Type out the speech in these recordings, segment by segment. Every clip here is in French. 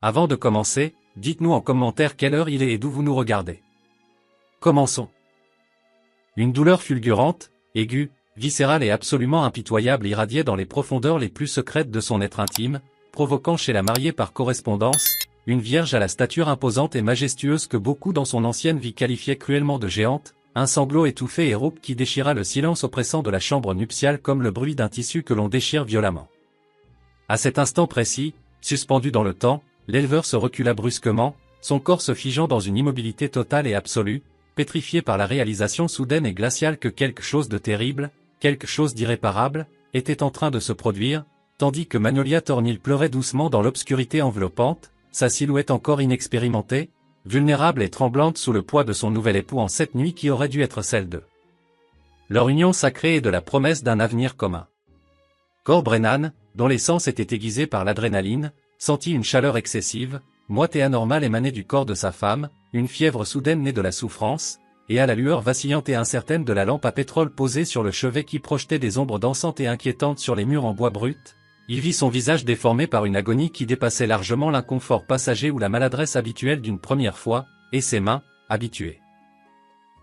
Avant de commencer, dites-nous en commentaire quelle heure il est et d'où vous nous regardez. Commençons. Une douleur fulgurante, aiguë, viscérale et absolument impitoyable irradiait dans les profondeurs les plus secrètes de son être intime, provoquant chez la mariée par correspondance, une vierge à la stature imposante et majestueuse que beaucoup dans son ancienne vie qualifiaient cruellement de géante, un sanglot étouffé et rauque qui déchira le silence oppressant de la chambre nuptiale comme le bruit d'un tissu que l'on déchire violemment. À cet instant précis, suspendu dans le temps, l'éleveur se recula brusquement, son corps se figeant dans une immobilité totale et absolue, pétrifié par la réalisation soudaine et glaciale que quelque chose de terrible, quelque chose d'irréparable, était en train de se produire, tandis que Magnolia Thornhill pleurait doucement dans l'obscurité enveloppante, sa silhouette encore inexpérimentée, vulnérable et tremblante sous le poids de son nouvel époux en cette nuit qui aurait dû être celle d'eux. Leur union sacrée et de la promesse d'un avenir commun. Cor Brennan, dont les sens étaient aiguisés par l'adrénaline, sentit une chaleur excessive, moite et anormale émaner du corps de sa femme, une fièvre soudaine née de la souffrance, et à la lueur vacillante et incertaine de la lampe à pétrole posée sur le chevet qui projetait des ombres dansantes et inquiétantes sur les murs en bois brut, il vit son visage déformé par une agonie qui dépassait largement l'inconfort passager ou la maladresse habituelle d'une première fois, et ses mains, habituées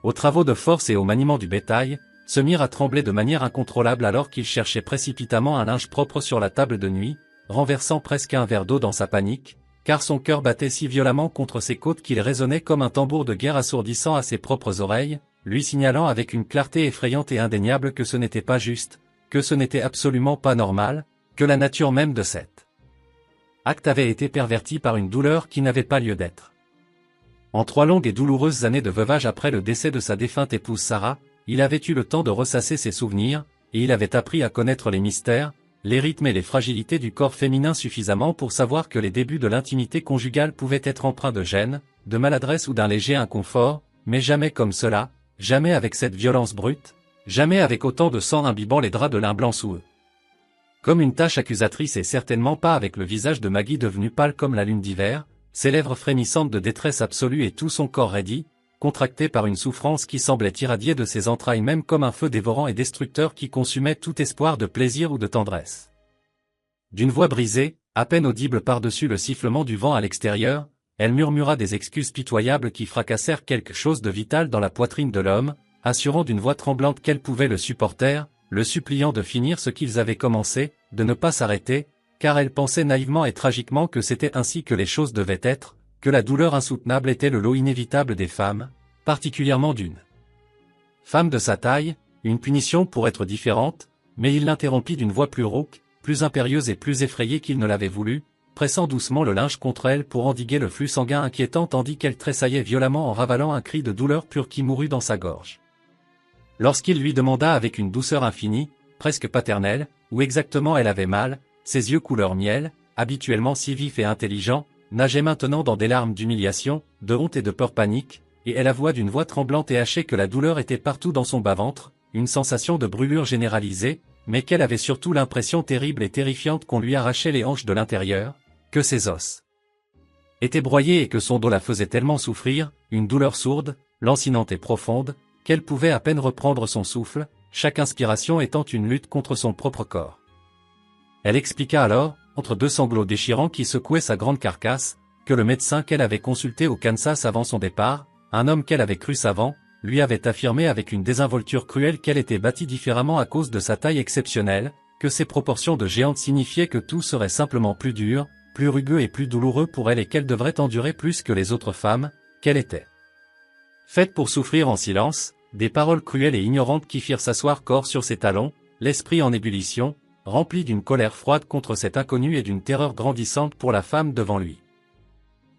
aux travaux de force et au maniement du bétail, se mirent à trembler de manière incontrôlable alors qu'il cherchait précipitamment un linge propre sur la table de nuit, renversant presque un verre d'eau dans sa panique, car son cœur battait si violemment contre ses côtes qu'il résonnait comme un tambour de guerre assourdissant à ses propres oreilles, lui signalant avec une clarté effrayante et indéniable que ce n'était pas juste, que ce n'était absolument pas normal, que la nature même de cet acte avait été pervertie par une douleur qui n'avait pas lieu d'être. En 3 longues et douloureuses années de veuvage après le décès de sa défunte épouse Sarah, il avait eu le temps de ressasser ses souvenirs, et il avait appris à connaître les mystères, les rythmes et les fragilités du corps féminin suffisamment pour savoir que les débuts de l'intimité conjugale pouvaient être empreints de gêne, de maladresse ou d'un léger inconfort, mais jamais comme cela, jamais avec cette violence brute, jamais avec autant de sang imbibant les draps de lin blanc sous eux. Comme une tache accusatrice et certainement pas avec le visage de Maggie devenu pâle comme la lune d'hiver, ses lèvres frémissantes de détresse absolue et tout son corps raidi, contracté par une souffrance qui semblait irradier de ses entrailles même comme un feu dévorant et destructeur qui consumait tout espoir de plaisir ou de tendresse. D'une voix brisée, à peine audible par-dessus le sifflement du vent à l'extérieur, elle murmura des excuses pitoyables qui fracassèrent quelque chose de vital dans la poitrine de l'homme, assurant d'une voix tremblante qu'elle pouvait le supporter, le suppliant de finir ce qu'ils avaient commencé, de ne pas s'arrêter, car elle pensait naïvement et tragiquement que c'était ainsi que les choses devaient être, que la douleur insoutenable était le lot inévitable des femmes, particulièrement d'une femme de sa taille, une punition pour être différente, mais il l'interrompit d'une voix plus rauque, plus impérieuse et plus effrayée qu'il ne l'avait voulu, pressant doucement le linge contre elle pour endiguer le flux sanguin inquiétant tandis qu'elle tressaillait violemment en ravalant un cri de douleur pure qui mourut dans sa gorge. Lorsqu'il lui demanda avec une douceur infinie, presque paternelle, où exactement elle avait mal, ses yeux couleur miel, habituellement si vifs et intelligents, nageaient maintenant dans des larmes d'humiliation, de honte et de peur panique, et elle avoua d'une voix tremblante et hachée que la douleur était partout dans son bas-ventre, une sensation de brûlure généralisée, mais qu'elle avait surtout l'impression terrible et terrifiante qu'on lui arrachait les hanches de l'intérieur, que ses os étaient broyés et que son dos la faisait tellement souffrir, une douleur sourde, lancinante et profonde, qu'elle pouvait à peine reprendre son souffle, chaque inspiration étant une lutte contre son propre corps. Elle expliqua alors, entre 2 sanglots déchirants qui secouaient sa grande carcasse, que le médecin qu'elle avait consulté au Kansas avant son départ, un homme qu'elle avait cru savant, lui avait affirmé avec une désinvolture cruelle qu'elle était bâtie différemment à cause de sa taille exceptionnelle, que ses proportions de géante signifiaient que tout serait simplement plus dur, plus rugueux et plus douloureux pour elle et qu'elle devrait endurer plus que les autres femmes, qu'elle était faite pour souffrir en silence, des paroles cruelles et ignorantes qui firent s'asseoir Cor sur ses talons, l'esprit en ébullition, rempli d'une colère froide contre cet inconnu et d'une terreur grandissante pour la femme devant lui.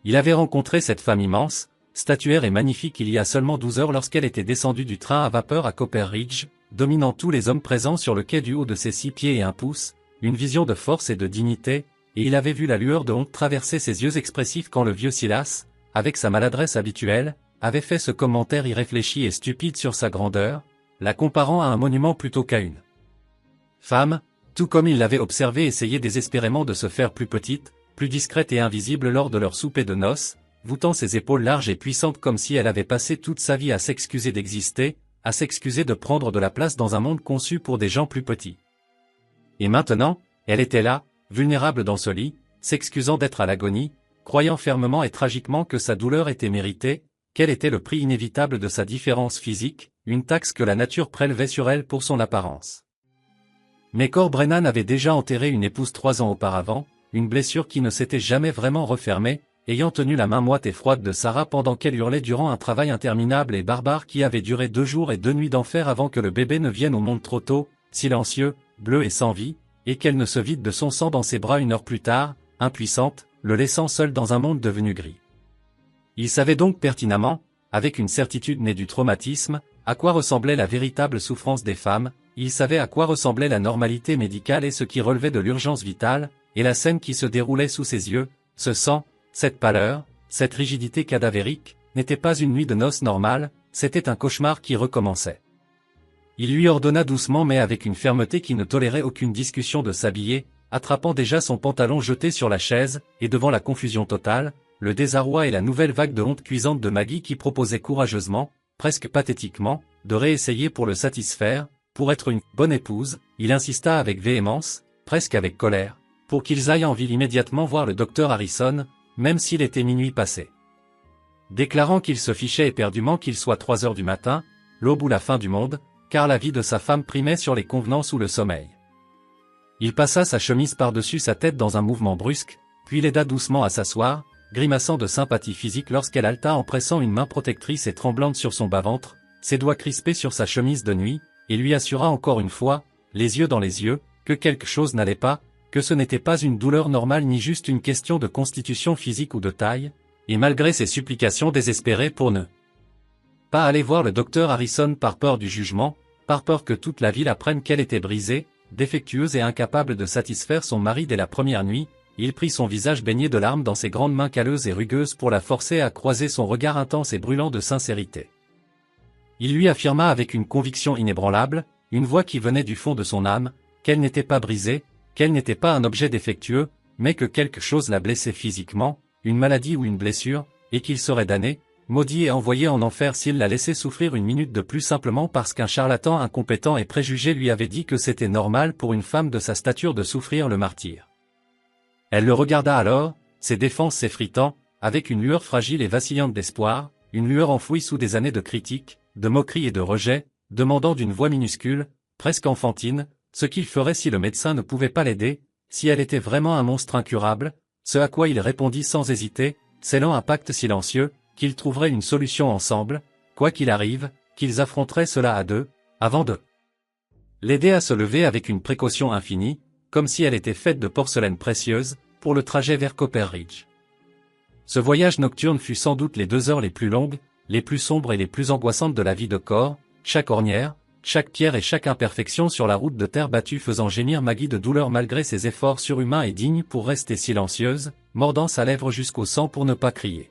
Il avait rencontré cette femme immense, statuaire et magnifique il y a seulement 12 heures lorsqu'elle était descendue du train à vapeur à Copperridge, dominant tous les hommes présents sur le quai du haut de ses 6 pieds et 1 pouce, une vision de force et de dignité, et il avait vu la lueur de honte traverser ses yeux expressifs quand le vieux Silas, avec sa maladresse habituelle, avait fait ce commentaire irréfléchi et stupide sur sa grandeur, la comparant à un monument plutôt qu'à une femme, tout comme il l'avait observé essayer désespérément de se faire plus petite, plus discrète et invisible lors de leur souper de noces, voûtant ses épaules larges et puissantes comme si elle avait passé toute sa vie à s'excuser d'exister, à s'excuser de prendre de la place dans un monde conçu pour des gens plus petits. Et maintenant, elle était là, vulnérable dans ce lit, s'excusant d'être à l'agonie, croyant fermement et tragiquement que sa douleur était méritée, quel était le prix inévitable de sa différence physique, une taxe que la nature prélevait sur elle pour son apparence. Mais Cor Brennan avait déjà enterré une épouse 3 ans auparavant, une blessure qui ne s'était jamais vraiment refermée, ayant tenu la main moite et froide de Sarah pendant qu'elle hurlait durant un travail interminable et barbare qui avait duré 2 jours et 2 nuits d'enfer avant que le bébé ne vienne au monde trop tôt, silencieux, bleu et sans vie, et qu'elle ne se vide de son sang dans ses bras 1 heure plus tard, impuissante, le laissant seul dans un monde devenu gris. Il savait donc pertinemment, avec une certitude née du traumatisme, à quoi ressemblait la véritable souffrance des femmes, il savait à quoi ressemblait la normalité médicale et ce qui relevait de l'urgence vitale, et la scène qui se déroulait sous ses yeux, ce sang, cette pâleur, cette rigidité cadavérique, n'était pas une nuit de noces normale, c'était un cauchemar qui recommençait. Il lui ordonna doucement mais avec une fermeté qui ne tolérait aucune discussion de s'habiller, attrapant déjà son pantalon jeté sur la chaise, et devant la confusion totale, le désarroi et la nouvelle vague de honte cuisante de Maggie qui proposait courageusement, presque pathétiquement, de réessayer pour le satisfaire, pour être une bonne épouse, il insista avec véhémence, presque avec colère, pour qu'ils aillent en ville immédiatement voir le docteur Harrison, même s'il était minuit passé. Déclarant qu'il se fichait éperdument qu'il soit 3 heures du matin, l'aube ou la fin du monde, car la vie de sa femme primait sur les convenances ou le sommeil. Il passa sa chemise par-dessus sa tête dans un mouvement brusque, puis l'aida doucement à s'asseoir, grimaçant de sympathie physique lorsqu'elle halta en pressant une main protectrice et tremblante sur son bas-ventre, ses doigts crispés sur sa chemise de nuit, et lui assura encore une fois, les yeux dans les yeux, que quelque chose n'allait pas, que ce n'était pas une douleur normale ni juste une question de constitution physique ou de taille, et malgré ses supplications désespérées pour ne pas aller voir le docteur Harrison par peur du jugement, par peur que toute la ville apprenne qu'elle était brisée, défectueuse et incapable de satisfaire son mari dès la première nuit, il prit son visage baigné de larmes dans ses grandes mains calleuses et rugueuses pour la forcer à croiser son regard intense et brûlant de sincérité. Il lui affirma avec une conviction inébranlable, une voix qui venait du fond de son âme, qu'elle n'était pas brisée, qu'elle n'était pas un objet défectueux, mais que quelque chose la blessait physiquement, une maladie ou une blessure, et qu'il serait damné, maudit et envoyé en enfer s'il la laissait souffrir une minute de plus simplement parce qu'un charlatan incompétent et préjugé lui avait dit que c'était normal pour une femme de sa stature de souffrir le martyre. Elle le regarda alors, ses défenses s'effritant, avec une lueur fragile et vacillante d'espoir, une lueur enfouie sous des années de critiques, de moqueries et de rejet, demandant d'une voix minuscule, presque enfantine, ce qu'il ferait si le médecin ne pouvait pas l'aider, si elle était vraiment un monstre incurable, ce à quoi il répondit sans hésiter, scellant un pacte silencieux, qu'ils trouveraient une solution ensemble, quoi qu'il arrive, qu'ils affronteraient cela à deux, avant de l'aider à se lever avec une précaution infinie, comme si elle était faite de porcelaine précieuse, pour le trajet vers Copperridge. Ce voyage nocturne fut sans doute les 2 heures les plus longues, les plus sombres et les plus angoissantes de la vie de Cor, chaque ornière, chaque pierre et chaque imperfection sur la route de terre battue faisant gémir Maggie de douleur malgré ses efforts surhumains et dignes pour rester silencieuse, mordant sa lèvre jusqu'au sang pour ne pas crier.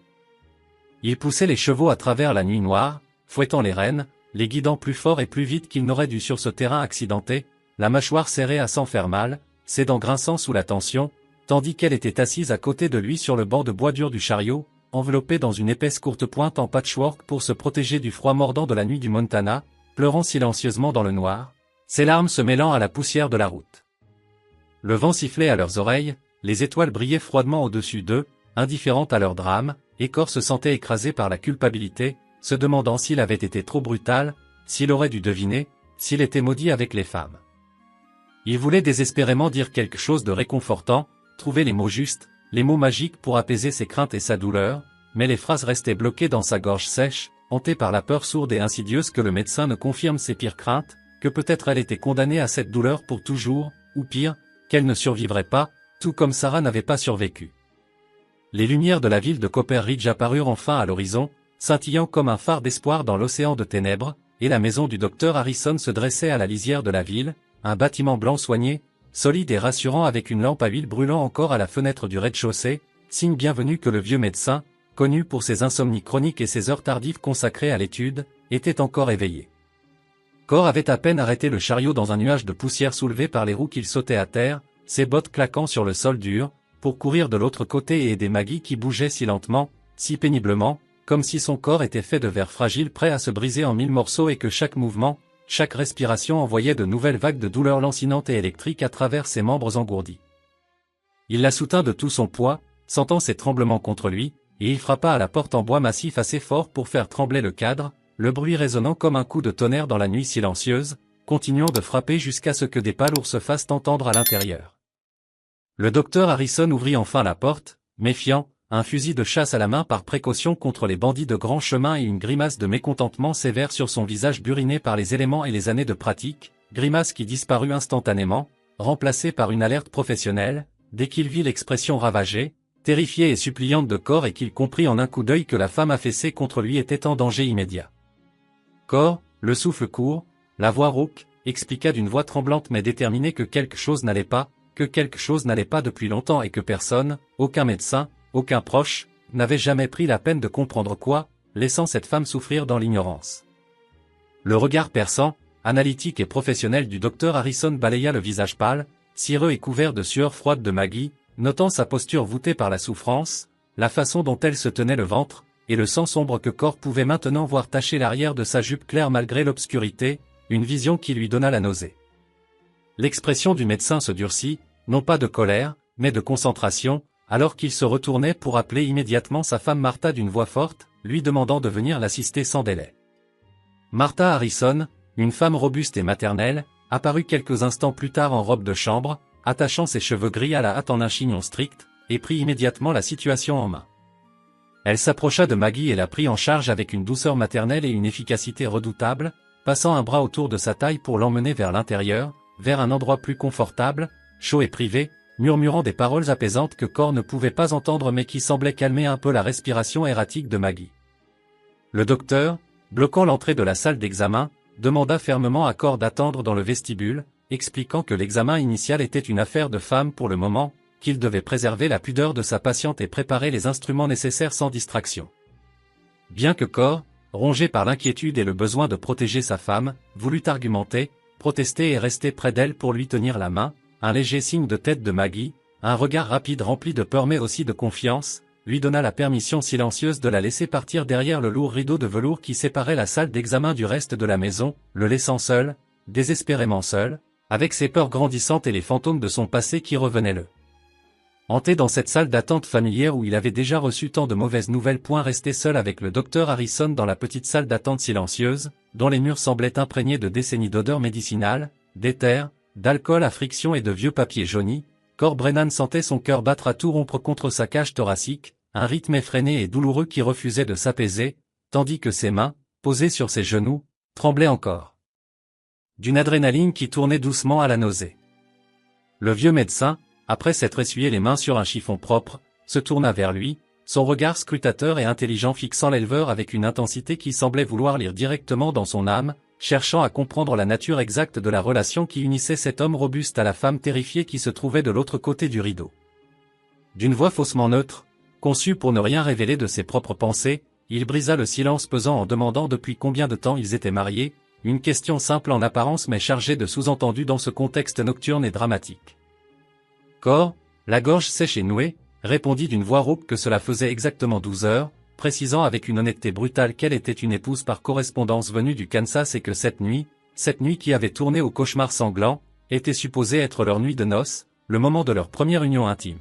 Il poussait les chevaux à travers la nuit noire, fouettant les rênes, les guidant plus fort et plus vite qu'il n'aurait dû sur ce terrain accidenté, la mâchoire serrée à s'en faire mal, ses dents grinçant sous la tension, tandis qu'elle était assise à côté de lui sur le banc de bois dur du chariot, enveloppée dans une épaisse courte pointe en patchwork pour se protéger du froid mordant de la nuit du Montana, pleurant silencieusement dans le noir, ses larmes se mêlant à la poussière de la route. Le vent sifflait à leurs oreilles, les étoiles brillaient froidement au-dessus d'eux, indifférentes à leur drame, et Cor se sentait écrasé par la culpabilité, se demandant s'il avait été trop brutal, s'il aurait dû deviner, s'il était maudit avec les femmes. Il voulait désespérément dire quelque chose de réconfortant, trouver les mots justes, les mots magiques pour apaiser ses craintes et sa douleur, mais les phrases restaient bloquées dans sa gorge sèche, hantée par la peur sourde et insidieuse que le médecin ne confirme ses pires craintes, que peut-être elle était condamnée à cette douleur pour toujours, ou pire, qu'elle ne survivrait pas, tout comme Sarah n'avait pas survécu. Les lumières de la ville de Copperridge apparurent enfin à l'horizon, scintillant comme un phare d'espoir dans l'océan de ténèbres, et la maison du docteur Harrison se dressait à la lisière de la ville, un bâtiment blanc soigné, solide et rassurant avec une lampe à huile brûlant encore à la fenêtre du rez-de-chaussée, signe bienvenu que le vieux médecin, connu pour ses insomnies chroniques et ses heures tardives consacrées à l'étude, était encore éveillé. Cor avait à peine arrêté le chariot dans un nuage de poussière soulevé par les roues qu'il sautait à terre, ses bottes claquant sur le sol dur, pour courir de l'autre côté et aider Maggie qui bougeait si lentement, si péniblement, comme si son corps était fait de verre fragile prêt à se briser en 1000 morceaux et que chaque mouvement, chaque respiration envoyait de nouvelles vagues de douleur lancinantes et électriques à travers ses membres engourdis. Il la soutint de tout son poids, sentant ces tremblements contre lui, et il frappa à la porte en bois massif assez fort pour faire trembler le cadre, le bruit résonnant comme un coup de tonnerre dans la nuit silencieuse, continuant de frapper jusqu'à ce que des palourdes se fassent entendre à l'intérieur. Le docteur Harrison ouvrit enfin la porte, méfiant, un fusil de chasse à la main par précaution contre les bandits de grand chemin et une grimace de mécontentement sévère sur son visage buriné par les éléments et les années de pratique, grimace qui disparut instantanément, remplacée par une alerte professionnelle, dès qu'il vit l'expression ravagée, terrifiée et suppliante de Cor et qu'il comprit en un coup d'œil que la femme affaissée contre lui était en danger immédiat. Cor, le souffle court, la voix rauque, expliqua d'une voix tremblante mais déterminée que quelque chose n'allait pas depuis longtemps et que personne, aucun médecin, aucun proche, n'avait jamais pris la peine de comprendre quoi, laissant cette femme souffrir dans l'ignorance. Le regard perçant, analytique et professionnel du docteur Harrison balaya le visage pâle, cireux et couvert de sueur froide de Maggie, notant sa posture voûtée par la souffrance, la façon dont elle se tenait le ventre, et le sang sombre que Cor pouvait maintenant voir tacher l'arrière de sa jupe claire malgré l'obscurité, une vision qui lui donna la nausée. L'expression du médecin se durcit, non pas de colère, mais de concentration, alors qu'il se retournait pour appeler immédiatement sa femme Martha d'une voix forte, lui demandant de venir l'assister sans délai. Martha Harrison, une femme robuste et maternelle, apparut quelques instants plus tard en robe de chambre, attachant ses cheveux gris à la hâte en un chignon strict, et prit immédiatement la situation en main. Elle s'approcha de Maggie et la prit en charge avec une douceur maternelle et une efficacité redoutable, passant un bras autour de sa taille pour l'emmener vers l'intérieur, vers un endroit plus confortable, chaud et privé, murmurant des paroles apaisantes que Cor ne pouvait pas entendre mais qui semblaient calmer un peu la respiration erratique de Maggie. Le docteur, bloquant l'entrée de la salle d'examen, demanda fermement à Cor d'attendre dans le vestibule, expliquant que l'examen initial était une affaire de femme pour le moment, qu'il devait préserver la pudeur de sa patiente et préparer les instruments nécessaires sans distraction. Bien que Cor, rongé par l'inquiétude et le besoin de protéger sa femme, voulut argumenter, protester et rester près d'elle pour lui tenir la main, un léger signe de tête de Maggie, un regard rapide rempli de peur mais aussi de confiance, lui donna la permission silencieuse de la laisser partir derrière le lourd rideau de velours qui séparait la salle d'examen du reste de la maison, le laissant seul, désespérément seul, avec ses peurs grandissantes et les fantômes de son passé qui revenaient le hanter dans cette salle d'attente familière où il avait déjà reçu tant de mauvaises nouvelles. Resté seul avec le docteur Harrison dans la petite salle d'attente silencieuse, dont les murs semblaient imprégnés de décennies d'odeurs médicinales, d'éther, d'alcool à friction et de vieux papiers jaunis, Cor Brennan sentait son cœur battre à tout rompre contre sa cage thoracique, un rythme effréné et douloureux qui refusait de s'apaiser, tandis que ses mains, posées sur ses genoux, tremblaient encore. D'une adrénaline qui tournait doucement à la nausée. Le vieux médecin, après s'être essuyé les mains sur un chiffon propre, se tourna vers lui, son regard scrutateur et intelligent fixant l'éleveur avec une intensité qui semblait vouloir lire directement dans son âme, cherchant à comprendre la nature exacte de la relation qui unissait cet homme robuste à la femme terrifiée qui se trouvait de l'autre côté du rideau. D'une voix faussement neutre, conçue pour ne rien révéler de ses propres pensées, il brisa le silence pesant en demandant depuis combien de temps ils étaient mariés, une question simple en apparence mais chargée de sous-entendus dans ce contexte nocturne et dramatique. Cor, la gorge sèche et nouée, répondit d'une voix rauque que cela faisait exactement 12 heures, précisant avec une honnêteté brutale qu'elle était une épouse par correspondance venue du Kansas et que cette nuit qui avait tourné au cauchemar sanglant, était supposée être leur nuit de noces, le moment de leur première union intime.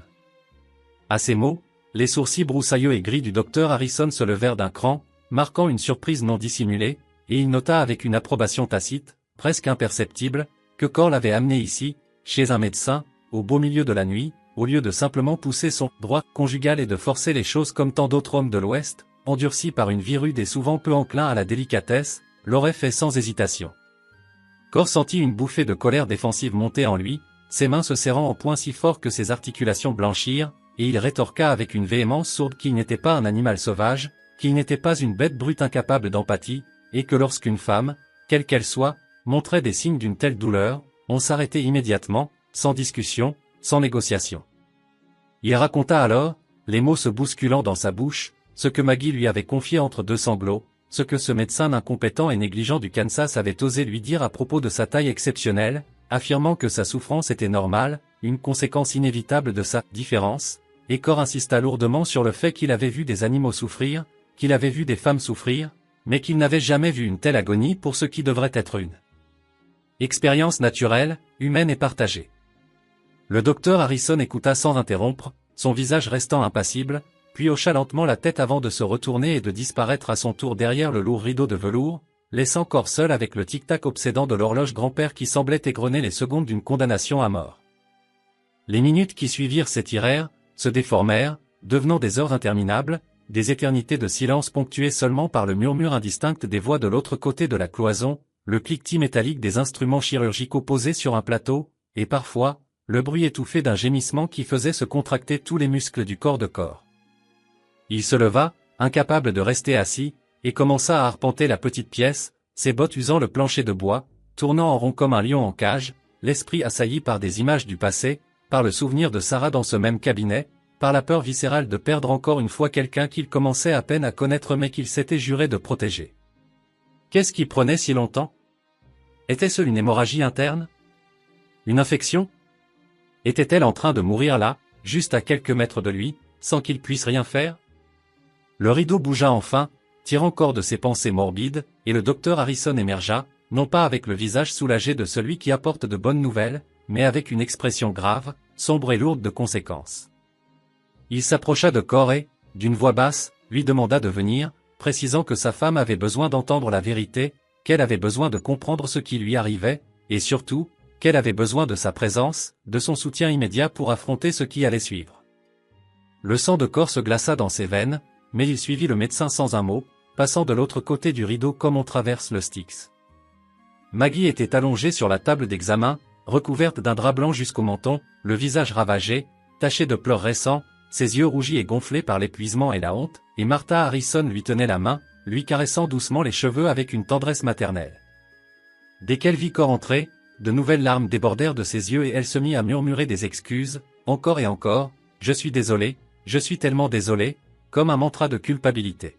À ces mots, les sourcils broussailleux et gris du docteur Harrison se levèrent d'un cran, marquant une surprise non dissimulée, et il nota avec une approbation tacite, presque imperceptible, que Cor l'avait amené ici, chez un médecin, au beau milieu de la nuit, au lieu de simplement pousser son droit conjugal et de forcer les choses comme tant d'autres hommes de l'Ouest, endurcis par une vie rude et souvent peu enclin à la délicatesse, l'aurait fait sans hésitation. Cor sentit une bouffée de colère défensive monter en lui, ses mains se serrant en poing si fort que ses articulations blanchirent, et il rétorqua avec une véhémence sourde qu'il n'était pas un animal sauvage, qu'il n'était pas une bête brute incapable d'empathie, et que lorsqu'une femme, quelle qu'elle soit, montrait des signes d'une telle douleur, on s'arrêtait immédiatement, sans discussion, sans négociation. Il raconta alors, les mots se bousculant dans sa bouche, ce que Maggie lui avait confié entre deux sanglots, ce que ce médecin incompétent et négligent du Kansas avait osé lui dire à propos de sa taille exceptionnelle, affirmant que sa souffrance était normale, une conséquence inévitable de sa différence, et Cor insista lourdement sur le fait qu'il avait vu des animaux souffrir, qu'il avait vu des femmes souffrir, mais qu'il n'avait jamais vu une telle agonie pour ce qui devrait être une expérience naturelle, humaine et partagée. Le docteur Harrison écouta sans interrompre, son visage restant impassible, puis hocha lentement la tête avant de se retourner et de disparaître à son tour derrière le lourd rideau de velours, laissant Cor seul avec le tic-tac obsédant de l'horloge grand-père qui semblait égrener les secondes d'une condamnation à mort. Les minutes qui suivirent s'étirèrent, se déformèrent, devenant des heures interminables, des éternités de silence ponctuées seulement par le murmure indistinct des voix de l'autre côté de la cloison, le cliquetis métallique des instruments chirurgicaux posés sur un plateau, et parfois, le bruit étouffé d'un gémissement qui faisait se contracter tous les muscles du corps de Cor. Il se leva, incapable de rester assis, et commença à arpenter la petite pièce, ses bottes usant le plancher de bois, tournant en rond comme un lion en cage, l'esprit assailli par des images du passé, par le souvenir de Sarah dans ce même cabinet, par la peur viscérale de perdre encore une fois quelqu'un qu'il commençait à peine à connaître mais qu'il s'était juré de protéger. Qu'est-ce qui prenait si longtemps? Était-ce une hémorragie interne? Une infection? Était-elle en train de mourir là, juste à quelques mètres de lui, sans qu'il puisse rien faire? Le rideau bougea enfin, tirant Cor de ses pensées morbides, et le docteur Harrison émergea, non pas avec le visage soulagé de celui qui apporte de bonnes nouvelles, mais avec une expression grave, sombre et lourde de conséquences. Il s'approcha de Cor et, d'une voix basse, lui demanda de venir, précisant que sa femme avait besoin d'entendre la vérité, qu'elle avait besoin de comprendre ce qui lui arrivait, et surtout, qu'elle avait besoin de sa présence, de son soutien immédiat pour affronter ce qui allait suivre. Le sang de Cor se glaça dans ses veines, mais il suivit le médecin sans un mot, passant de l'autre côté du rideau comme on traverse le Styx. Maggie était allongée sur la table d'examen, recouverte d'un drap blanc jusqu'au menton, le visage ravagé, taché de pleurs récents, ses yeux rougis et gonflés par l'épuisement et la honte, et Martha Harrison lui tenait la main, lui caressant doucement les cheveux avec une tendresse maternelle. Dès qu'elle vit Cor entrer, de nouvelles larmes débordèrent de ses yeux et elle se mit à murmurer des excuses, encore et encore, « Je suis désolé, je suis tellement désolé », comme un mantra de culpabilité.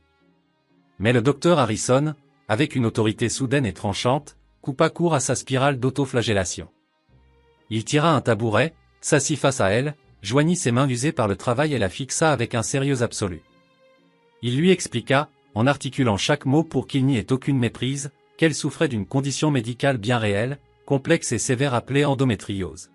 Mais le docteur Harrison, avec une autorité soudaine et tranchante, coupa court à sa spirale d'autoflagellation. Il tira un tabouret, s'assit face à elle, joignit ses mains usées par le travail et la fixa avec un sérieux absolu. Il lui expliqua, en articulant chaque mot pour qu'il n'y ait aucune méprise, qu'elle souffrait d'une condition médicale bien réelle, complexe et sévère appelée endométriose.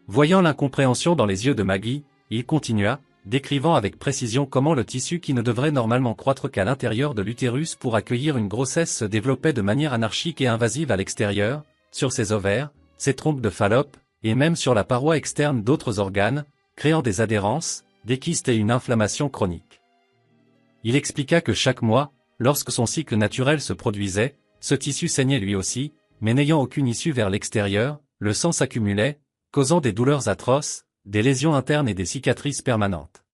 Voyant l'incompréhension dans les yeux de Maggie, il continua, décrivant avec précision comment le tissu qui ne devrait normalement croître qu'à l'intérieur de l'utérus pour accueillir une grossesse se développait de manière anarchique et invasive à l'extérieur, sur ses ovaires, ses trompes de Fallope, et même sur la paroi externe d'autres organes, créant des adhérences, des kystes et une inflammation chronique. Il expliqua que chaque mois, lorsque son cycle naturel se produisait, ce tissu saignait lui aussi, mais n'ayant aucune issue vers l'extérieur, le sang s'accumulait, causant des douleurs atroces, des lésions internes et des cicatrices permanentes.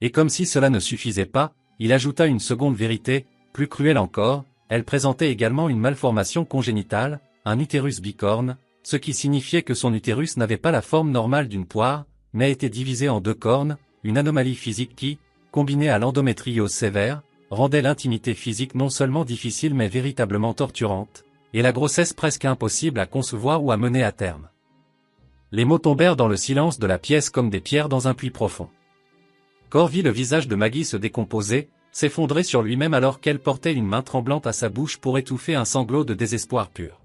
Et comme si cela ne suffisait pas, il ajouta une seconde vérité, plus cruelle encore, elle présentait également une malformation congénitale, un utérus bicorne, ce qui signifiait que son utérus n'avait pas la forme normale d'une poire, mais était divisé en deux cornes, une anomalie physique qui, combinée à l'endométriose sévère, rendait l'intimité physique non seulement difficile mais véritablement torturante, et la grossesse presque impossible à concevoir ou à mener à terme. Les mots tombèrent dans le silence de la pièce comme des pierres dans un puits profond. Cor vit le visage de Maggie se décomposer, s'effondrer sur lui-même alors qu'elle portait une main tremblante à sa bouche pour étouffer un sanglot de désespoir pur.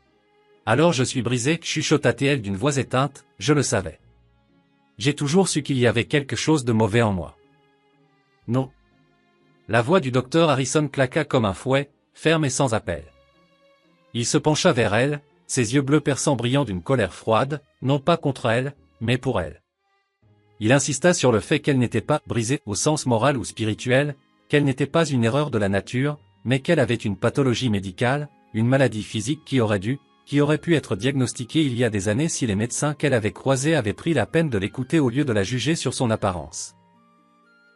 « Alors je suis brisée, chuchota-t-elle d'une voix éteinte, je le savais. J'ai toujours su qu'il y avait quelque chose de mauvais en moi. » Non. La voix du docteur Harrison claqua comme un fouet, ferme et sans appel. Il se pencha vers elle, ses yeux bleus perçants brillant d'une colère froide, non pas contre elle, mais pour elle. Il insista sur le fait qu'elle n'était pas brisée au sens moral ou spirituel, qu'elle n'était pas une erreur de la nature, mais qu'elle avait une pathologie médicale, une maladie physique qui aurait pu être diagnostiquée il y a des années si les médecins qu'elle avait croisés avaient pris la peine de l'écouter au lieu de la juger sur son apparence.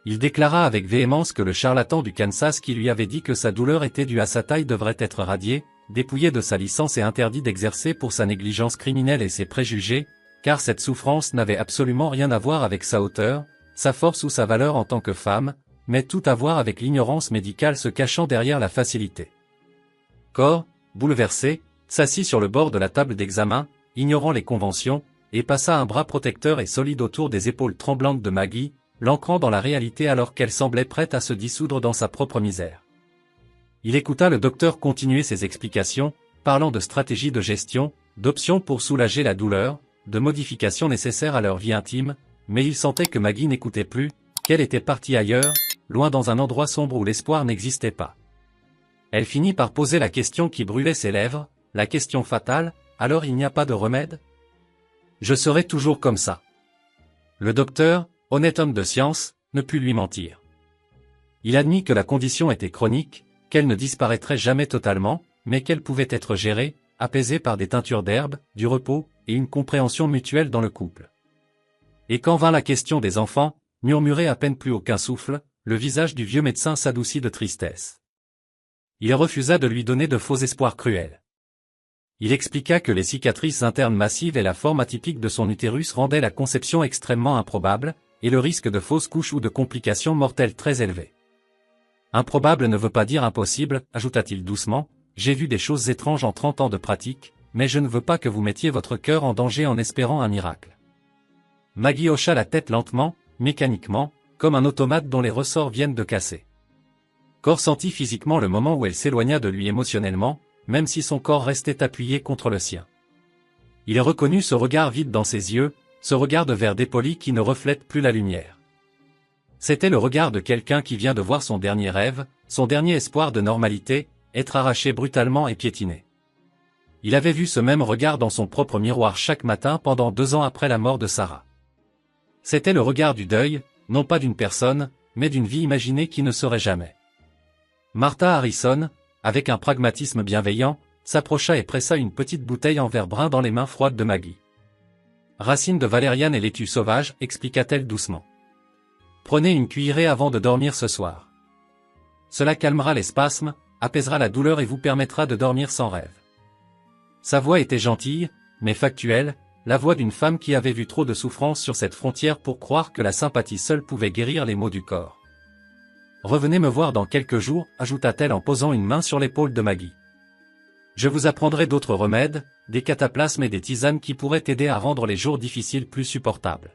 Il déclara avec véhémence que le charlatan du Kansas qui lui avait dit que sa douleur était due à sa taille devrait être radié, dépouillé de sa licence et interdit d'exercer pour sa négligence criminelle et ses préjugés, car cette souffrance n'avait absolument rien à voir avec sa hauteur, sa force ou sa valeur en tant que femme, mais tout à voir avec l'ignorance médicale se cachant derrière la facilité. Cor, bouleversé, s'assit sur le bord de la table d'examen, ignorant les conventions, et passa un bras protecteur et solide autour des épaules tremblantes de Maggie, l'ancrant dans la réalité alors qu'elle semblait prête à se dissoudre dans sa propre misère. Il écouta le docteur continuer ses explications, parlant de stratégies de gestion, d'options pour soulager la douleur, de modifications nécessaires à leur vie intime, mais il sentait que Maggie n'écoutait plus, qu'elle était partie ailleurs, loin dans un endroit sombre où l'espoir n'existait pas. Elle finit par poser la question qui brûlait ses lèvres, la question fatale, alors il n'y a pas de remède? Je serai toujours comme ça. Le docteur, honnête homme de science, ne put lui mentir. Il admit que la condition était chronique, qu'elle ne disparaîtrait jamais totalement, mais qu'elle pouvait être gérée, apaisée par des teintures d'herbe, du repos, et une compréhension mutuelle dans le couple. Et quand vint la question des enfants, murmuré à peine plus aucun souffle, le visage du vieux médecin s'adoucit de tristesse. Il refusa de lui donner de faux espoirs cruels. Il expliqua que les cicatrices internes massives et la forme atypique de son utérus rendaient la conception extrêmement improbable, et le risque de fausse couche ou de complications mortelles très élevé. Improbable ne veut pas dire impossible, ajouta-t-il doucement, j'ai vu des choses étranges en 30 ans de pratique, mais je ne veux pas que vous mettiez votre cœur en danger en espérant un miracle. Maggie hocha la tête lentement, mécaniquement, comme un automate dont les ressorts viennent de casser. Cor sentit physiquement le moment où elle s'éloigna de lui émotionnellement, même si son corps restait appuyé contre le sien. Il reconnut ce regard vide dans ses yeux, ce regard de verre dépoli qui ne reflète plus la lumière. C'était le regard de quelqu'un qui vient de voir son dernier rêve, son dernier espoir de normalité, être arraché brutalement et piétiné. Il avait vu ce même regard dans son propre miroir chaque matin pendant 2 ans après la mort de Sarah. C'était le regard du deuil, non pas d'une personne, mais d'une vie imaginée qui ne serait jamais. Martha Harrison, avec un pragmatisme bienveillant, s'approcha et pressa une petite bouteille en verre brun dans les mains froides de Maggie. Racine de valériane et laitue sauvage, expliqua-t-elle doucement. Prenez une cuillerée avant de dormir ce soir. Cela calmera les spasmes, apaisera la douleur et vous permettra de dormir sans rêve. Sa voix était gentille, mais factuelle, la voix d'une femme qui avait vu trop de souffrance sur cette frontière pour croire que la sympathie seule pouvait guérir les maux du corps. Revenez me voir dans quelques jours, ajouta-t-elle en posant une main sur l'épaule de Maggie. Je vous apprendrai d'autres remèdes, des cataplasmes et des tisanes qui pourraient aider à rendre les jours difficiles plus supportables.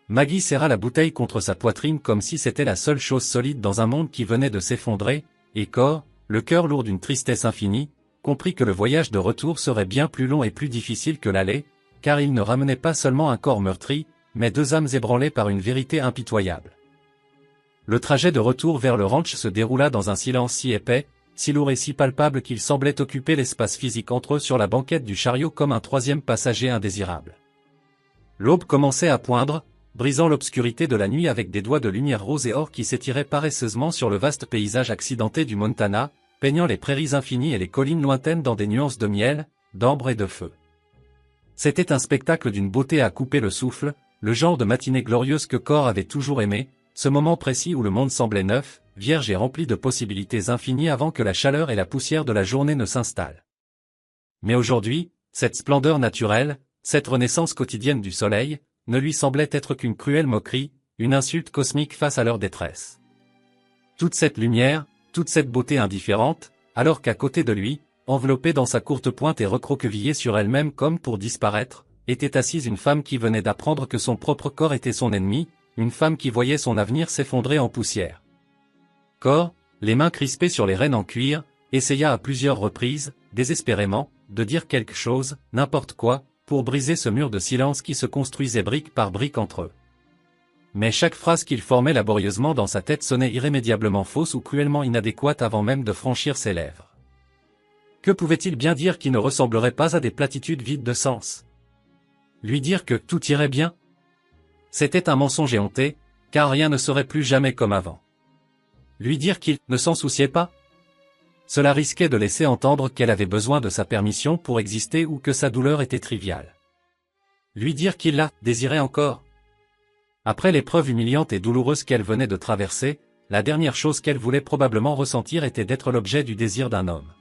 Maggie serra la bouteille contre sa poitrine comme si c'était la seule chose solide dans un monde qui venait de s'effondrer, et Cor, le cœur lourd d'une tristesse infinie, comprit que le voyage de retour serait bien plus long et plus difficile que l'aller, car il ne ramenait pas seulement un corps meurtri, mais 2 âmes ébranlées par une vérité impitoyable. Le trajet de retour vers le ranch se déroula dans un silence si épais, si lourd et si palpable qu'il semblait occuper l'espace physique entre eux sur la banquette du chariot comme un 3e passager indésirable. L'aube commençait à poindre, brisant l'obscurité de la nuit avec des doigts de lumière rose et or qui s'étiraient paresseusement sur le vaste paysage accidenté du Montana, peignant les prairies infinies et les collines lointaines dans des nuances de miel, d'ambre et de feu. C'était un spectacle d'une beauté à couper le souffle, le genre de matinée glorieuse que Cor avait toujours aimé, ce moment précis où le monde semblait neuf, vierge et rempli de possibilités infinies avant que la chaleur et la poussière de la journée ne s'installent. Mais aujourd'hui, cette splendeur naturelle, cette renaissance quotidienne du soleil, ne lui semblait être qu'une cruelle moquerie, une insulte cosmique face à leur détresse. Toute cette lumière, toute cette beauté indifférente, alors qu'à côté de lui, enveloppée dans sa courte pointe et recroquevillée sur elle-même comme pour disparaître, était assise une femme qui venait d'apprendre que son propre corps était son ennemi, une femme qui voyait son avenir s'effondrer en poussière. Cor, les mains crispées sur les rênes en cuir, essaya à plusieurs reprises, désespérément, de dire quelque chose, n'importe quoi, pour briser ce mur de silence qui se construisait brique par brique entre eux. Mais chaque phrase qu'il formait laborieusement dans sa tête sonnait irrémédiablement fausse ou cruellement inadéquate avant même de franchir ses lèvres. Que pouvait-il bien dire qui ne ressemblerait pas à des platitudes vides de sens? Lui dire que tout irait bien? C'était un mensonge éhonté, car rien ne serait plus jamais comme avant. Lui dire qu'il ne s'en souciait pas? Cela risquait de laisser entendre qu'elle avait besoin de sa permission pour exister ou que sa douleur était triviale. Lui dire qu'il la désirait encore? Après l'épreuve humiliante et douloureuse qu'elle venait de traverser, la dernière chose qu'elle voulait probablement ressentir était d'être l'objet du désir d'un homme.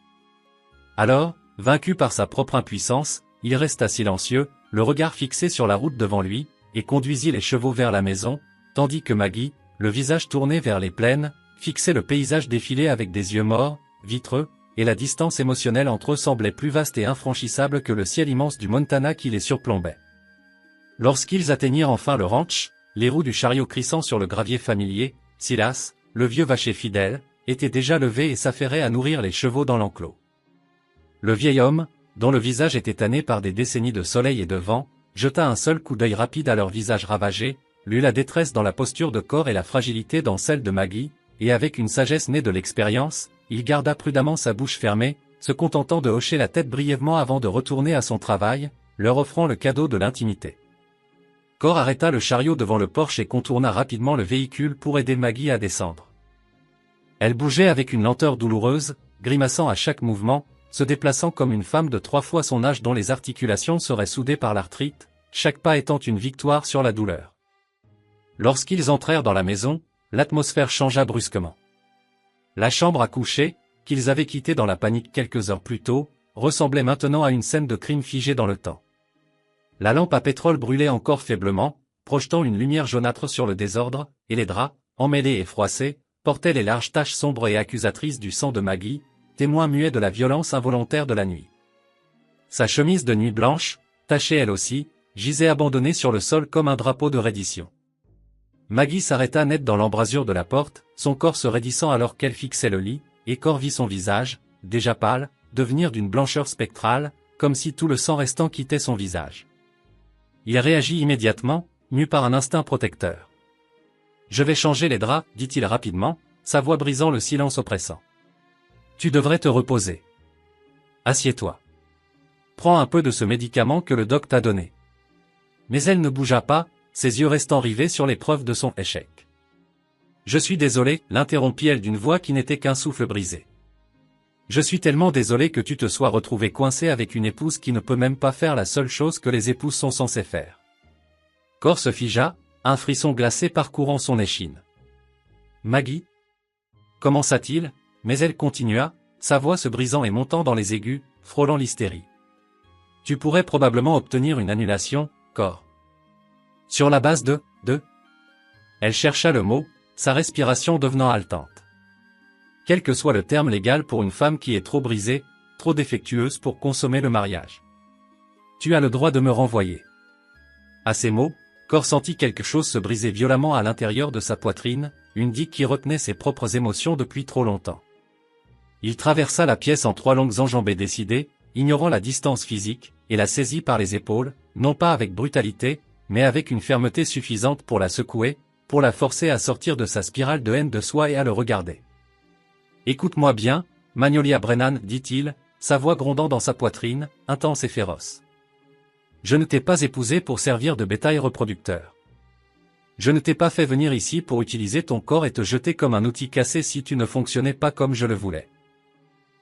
Alors, vaincu par sa propre impuissance, il resta silencieux, le regard fixé sur la route devant lui, et conduisit les chevaux vers la maison, tandis que Maggie, le visage tourné vers les plaines, fixait le paysage défilé avec des yeux morts, vitreux, et la distance émotionnelle entre eux semblait plus vaste et infranchissable que le ciel immense du Montana qui les surplombait. Lorsqu'ils atteignirent enfin le ranch, les roues du chariot crissant sur le gravier familier, Silas, le vieux vacher fidèle, était déjà levé et s'affairait à nourrir les chevaux dans l'enclos. Le vieil homme, dont le visage était tanné par des décennies de soleil et de vent, jeta un seul coup d'œil rapide à leur visage ravagé, lut la détresse dans la posture de Cor et la fragilité dans celle de Maggie, et avec une sagesse née de l'expérience, il garda prudemment sa bouche fermée, se contentant de hocher la tête brièvement avant de retourner à son travail, leur offrant le cadeau de l'intimité. Cor arrêta le chariot devant le porche et contourna rapidement le véhicule pour aider Maggie à descendre. Elle bougeait avec une lenteur douloureuse, grimaçant à chaque mouvement, se déplaçant comme une femme de 3 fois son âge dont les articulations seraient soudées par l'arthrite, chaque pas étant une victoire sur la douleur. Lorsqu'ils entrèrent dans la maison, l'atmosphère changea brusquement. La chambre à coucher, qu'ils avaient quittée dans la panique quelques heures plus tôt, ressemblait maintenant à une scène de crime figée dans le temps. La lampe à pétrole brûlait encore faiblement, projetant une lumière jaunâtre sur le désordre, et les draps, emmêlés et froissés, portaient les larges taches sombres et accusatrices du sang de Maggie, témoin muet de la violence involontaire de la nuit. Sa chemise de nuit blanche, tachée elle aussi, gisait abandonnée sur le sol comme un drapeau de reddition. Maggie s'arrêta net dans l'embrasure de la porte, son corps se raidissant alors qu'elle fixait le lit, et Cor vit son visage, déjà pâle, devenir d'une blancheur spectrale, comme si tout le sang restant quittait son visage. Il réagit immédiatement, mu par un instinct protecteur. « Je vais changer les draps, dit-il rapidement, sa voix brisant le silence oppressant. Tu devrais te reposer. Assieds-toi. Prends un peu de ce médicament que le doc t'a donné. » Mais elle ne bougea pas, ses yeux restant rivés sur l'épreuve de son échec. « Je suis désolé, l'interrompit-elle d'une voix qui n'était qu'un souffle brisé. Je suis tellement désolé que tu te sois retrouvé coincé avec une épouse qui ne peut même pas faire la seule chose que les épouses sont censées faire. » Cor se figea, un frisson glacé parcourant son échine. « Maggie » commença-t-il, mais elle continua, sa voix se brisant et montant dans les aigus, frôlant l'hystérie. « Tu pourrais probablement obtenir une annulation, Cor. Sur la base de. Elle chercha le mot, sa respiration devenant haletante. Quel que soit le terme légal pour une femme qui est trop brisée, trop défectueuse pour consommer le mariage. Tu as le droit de me renvoyer. À ces mots, Cor sentit quelque chose se briser violemment à l'intérieur de sa poitrine, une digue qui retenait ses propres émotions depuis trop longtemps. Il traversa la pièce en 3 longues enjambées décidées, ignorant la distance physique, et la saisit par les épaules, non pas avec brutalité, mais avec une fermeté suffisante pour la secouer, pour la forcer à sortir de sa spirale de haine de soi et à le regarder. « Écoute-moi bien, Magnolia Brennan, dit-il, sa voix grondant dans sa poitrine, intense et féroce. Je ne t'ai pas épousé pour servir de bétail reproducteur. Je ne t'ai pas fait venir ici pour utiliser ton corps et te jeter comme un outil cassé si tu ne fonctionnais pas comme je le voulais. »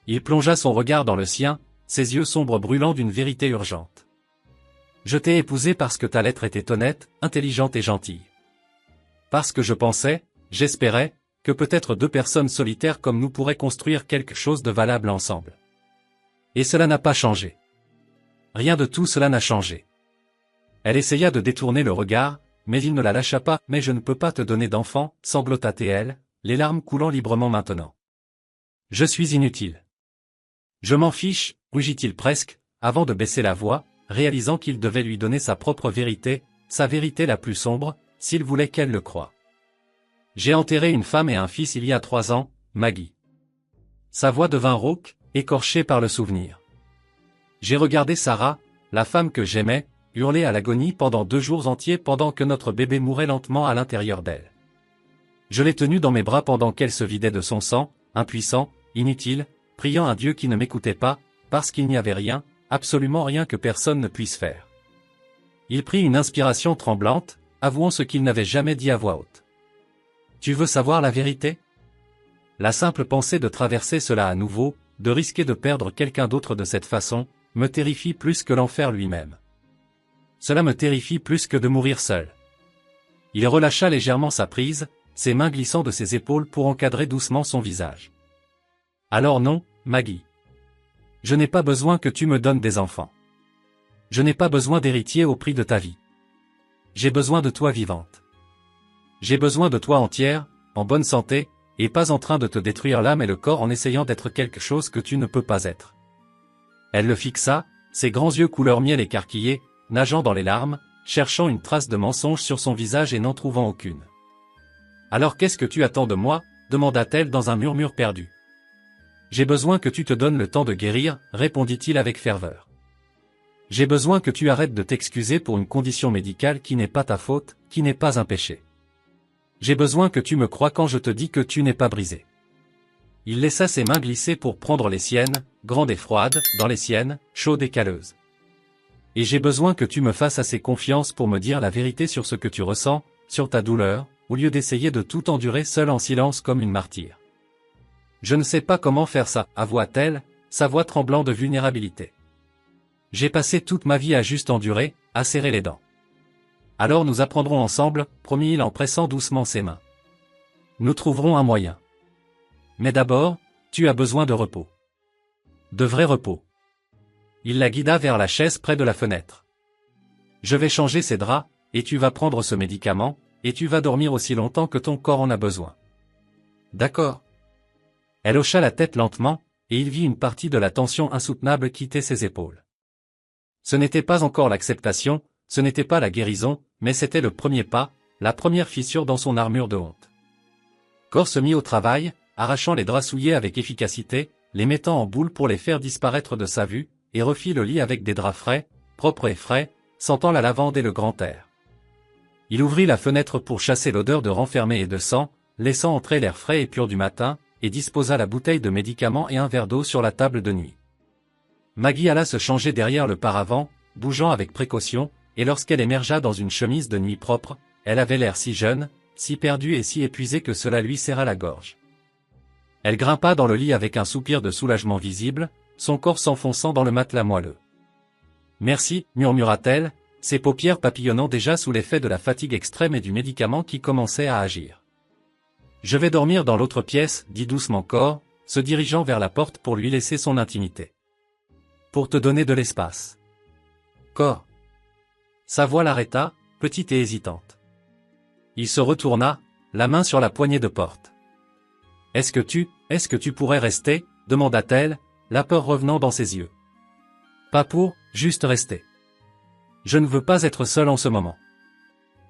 Il plongea son regard dans le sien, ses yeux sombres brûlant d'une vérité urgente. « Je t'ai épousé parce que ta lettre était honnête, intelligente et gentille. Parce que je pensais, j'espérais, que peut-être 2 personnes solitaires comme nous pourraient construire quelque chose de valable ensemble. Et cela n'a pas changé. Rien de tout cela n'a changé. » Elle essaya de détourner le regard, mais il ne la lâcha pas. « Mais je ne peux pas te donner d'enfant, sanglota-t-elle, les larmes coulant librement maintenant. Je suis inutile. Je m'en fiche, rugit-il presque, avant de baisser la voix, réalisant qu'il devait lui donner sa propre vérité, sa vérité la plus sombre, s'il voulait qu'elle le croie. J'ai enterré une femme et un fils il y a 3 ans, Maggie. Sa voix devint rauque, écorchée par le souvenir. J'ai regardé Sarah, la femme que j'aimais, hurler à l'agonie pendant 2 jours entiers pendant que notre bébé mourait lentement à l'intérieur d'elle. Je l'ai tenue dans mes bras pendant qu'elle se vidait de son sang, impuissant, inutile, priant un Dieu qui ne m'écoutait pas, parce qu'il n'y avait rien, absolument rien que personne ne puisse faire. » Il prit une inspiration tremblante, avouant ce qu'il n'avait jamais dit à voix haute. « Tu veux savoir la vérité ? La simple pensée de traverser cela à nouveau, de risquer de perdre quelqu'un d'autre de cette façon, me terrifie plus que l'enfer lui-même. Cela me terrifie plus que de mourir seul. » Il relâcha légèrement sa prise, ses mains glissant de ses épaules pour encadrer doucement son visage. « Alors non, Maggie. Je n'ai pas besoin que tu me donnes des enfants. Je n'ai pas besoin d'héritier au prix de ta vie. J'ai besoin de toi vivante. J'ai besoin de toi entière, en bonne santé, et pas en train de te détruire l'âme et le corps en essayant d'être quelque chose que tu ne peux pas être. » Elle le fixa, ses grands yeux couleur miel écarquillés, nageant dans les larmes, cherchant une trace de mensonge sur son visage et n'en trouvant aucune. « Alors qu'est-ce que tu attends de moi ? » demanda-t-elle dans un murmure perdu. « J'ai besoin que tu te donnes le temps de guérir, répondit-il avec ferveur. J'ai besoin que tu arrêtes de t'excuser pour une condition médicale qui n'est pas ta faute, qui n'est pas un péché. J'ai besoin que tu me crois quand je te dis que tu n'es pas brisé. Il laissa ses mains glisser pour prendre les siennes, grandes et froides, dans les siennes, chaudes et calleuses. Et j'ai besoin que tu me fasses assez confiance pour me dire la vérité sur ce que tu ressens, sur ta douleur, au lieu d'essayer de tout endurer seul en silence comme une martyre. Je ne sais pas comment faire ça, avoua-t-elle, sa voix tremblant de vulnérabilité. J'ai passé toute ma vie à juste endurer, à serrer les dents. Alors nous apprendrons ensemble, promit-il en pressant doucement ses mains. Nous trouverons un moyen. Mais d'abord, tu as besoin de repos. De vrai repos. Il la guida vers la chaise près de la fenêtre. Je vais changer ces draps, et tu vas prendre ce médicament, et tu vas dormir aussi longtemps que ton corps en a besoin. D'accord. Elle hocha la tête lentement, et il vit une partie de la tension insoutenable quitter ses épaules. Ce n'était pas encore l'acceptation, ce n'était pas la guérison, mais c'était le premier pas, la première fissure dans son armure de honte. Corps se mit au travail, arrachant les draps souillés avec efficacité, les mettant en boule pour les faire disparaître de sa vue, et refit le lit avec des draps frais, propres et frais, sentant la lavande et le grand air. Il ouvrit la fenêtre pour chasser l'odeur de renfermé et de sang, laissant entrer l'air frais et pur du matin, et disposa la bouteille de médicaments et un verre d'eau sur la table de nuit. Maggie alla se changer derrière le paravent, bougeant avec précaution, et lorsqu'elle émergea dans une chemise de nuit propre, elle avait l'air si jeune, si perdue et si épuisée que cela lui serra la gorge. Elle grimpa dans le lit avec un soupir de soulagement visible, son corps s'enfonçant dans le matelas moelleux. « Merci, murmura-t-elle, ses paupières papillonnant déjà sous l'effet de la fatigue extrême et du médicament qui commençait à agir. « Je vais dormir dans l'autre pièce, dit doucement Cor, se dirigeant vers la porte pour lui laisser son intimité. Pour te donner de l'espace. Cor. Sa voix l'arrêta, petite et hésitante. Il se retourna, la main sur la poignée de porte. « Est-ce que tu pourrais rester ?» demanda-t-elle, la peur revenant dans ses yeux. « Pas pour, juste rester. Je ne veux pas être seul en ce moment.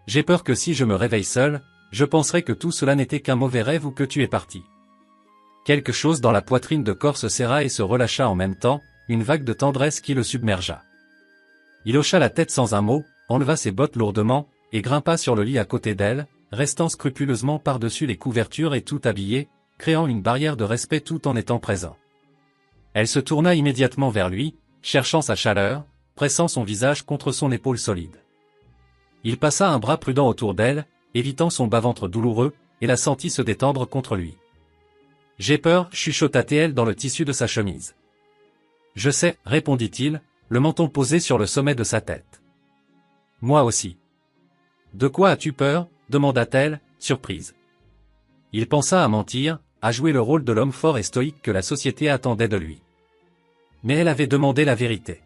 J'ai peur que si je me réveille seul, je penserai que tout cela n'était qu'un mauvais rêve ou que tu es parti. » Quelque chose dans la poitrine de Cor se serra et se relâcha en même temps, une vague de tendresse qui le submergea. Il hocha la tête sans un mot, enleva ses bottes lourdement, et grimpa sur le lit à côté d'elle, restant scrupuleusement par-dessus les couvertures et tout habillé, créant une barrière de respect tout en étant présent. Elle se tourna immédiatement vers lui, cherchant sa chaleur, pressant son visage contre son épaule solide. Il passa un bras prudent autour d'elle, évitant son bas-ventre douloureux, et la sentit se détendre contre lui. « J'ai peur, chuchota-t-elle dans le tissu de sa chemise. « Je sais, répondit-il, le menton posé sur le sommet de sa tête. « Moi aussi. »« De quoi as-tu peur ?» demanda-t-elle, surprise. Il pensa à mentir, à jouer le rôle de l'homme fort et stoïque que la société attendait de lui. Mais elle avait demandé la vérité.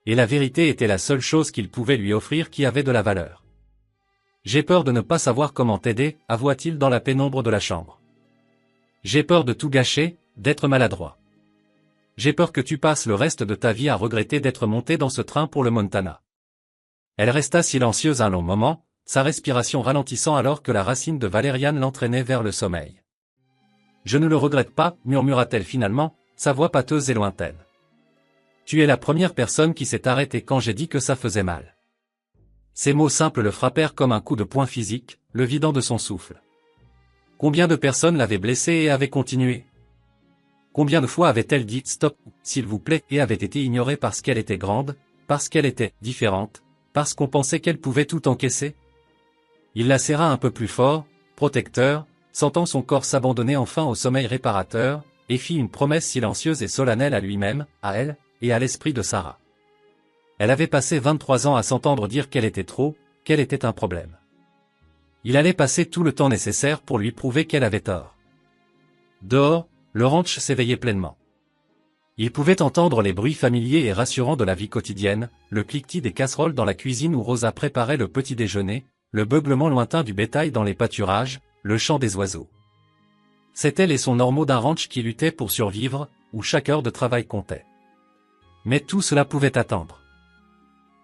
Et la vérité était la seule chose qu'il pouvait lui offrir qui avait de la valeur. « J'ai peur de ne pas savoir comment t'aider, avoua-t-il dans la pénombre de la chambre. J'ai peur de tout gâcher, d'être maladroit. J'ai peur que tu passes le reste de ta vie à regretter d'être monté dans ce train pour le Montana. » Elle resta silencieuse un long moment, sa respiration ralentissant alors que la racine de valériane l'entraînait vers le sommeil. « Je ne le regrette pas, murmura-t-elle finalement, sa voix pâteuse et lointaine. Tu es la première personne qui s'est arrêtée quand j'ai dit que ça faisait mal. » Ces mots simples le frappèrent comme un coup de poing physique, le vidant de son souffle. Combien de personnes l'avaient blessée et avaient continué? Combien de fois avait-elle dit « stop, s'il vous plaît » et avait été ignorée parce qu'elle était grande, parce qu'elle était différente, parce qu'on pensait qu'elle pouvait tout encaisser? Il la serra un peu plus fort, protecteur, sentant son corps s'abandonner enfin au sommeil réparateur, et fit une promesse silencieuse et solennelle à lui-même, à elle, et à l'esprit de Sarah. Elle avait passé 23 ans à s'entendre dire qu'elle était trop, qu'elle était un problème. Il allait passer tout le temps nécessaire pour lui prouver qu'elle avait tort. Dehors, le ranch s'éveillait pleinement. Il pouvait entendre les bruits familiers et rassurants de la vie quotidienne, le cliquetis des casseroles dans la cuisine où Rosa préparait le petit déjeuner, le beuglement lointain du bétail dans les pâturages, le chant des oiseaux. C'étaient les sons normaux d'un ranch qui luttait pour survivre, où chaque heure de travail comptait. Mais tout cela pouvait attendre.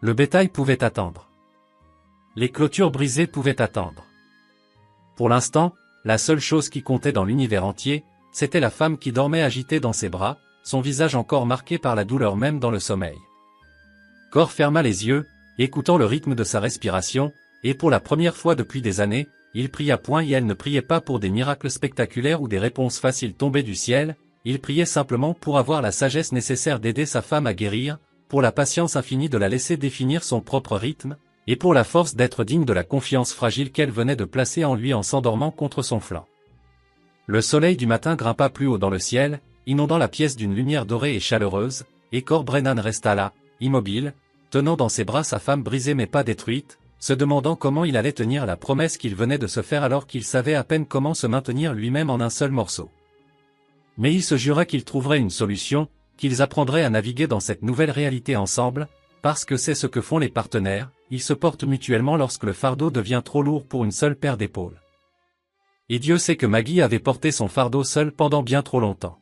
Le bétail pouvait attendre. Les clôtures brisées pouvaient attendre. Pour l'instant, la seule chose qui comptait dans l'univers entier, c'était la femme qui dormait agitée dans ses bras, son visage encore marqué par la douleur même dans le sommeil. Cor ferma les yeux, écoutant le rythme de sa respiration, et pour la première fois depuis des années, il pria point et elle ne priait pas pour des miracles spectaculaires ou des réponses faciles tombées du ciel, il priait simplement pour avoir la sagesse nécessaire d'aider sa femme à guérir, pour la patience infinie de la laisser définir son propre rythme, et pour la force d'être digne de la confiance fragile qu'elle venait de placer en lui en s'endormant contre son flanc. Le soleil du matin grimpa plus haut dans le ciel, inondant la pièce d'une lumière dorée et chaleureuse, et Cor Brennan resta là, immobile, tenant dans ses bras sa femme brisée mais pas détruite, se demandant comment il allait tenir la promesse qu'il venait de se faire alors qu'il savait à peine comment se maintenir lui-même en un seul morceau. Mais il se jura qu'il trouverait une solution, qu'ils apprendraient à naviguer dans cette nouvelle réalité ensemble, parce que c'est ce que font les partenaires, ils se portent mutuellement lorsque le fardeau devient trop lourd pour une seule paire d'épaules. Et Dieu sait que Maggie avait porté son fardeau seule pendant bien trop longtemps.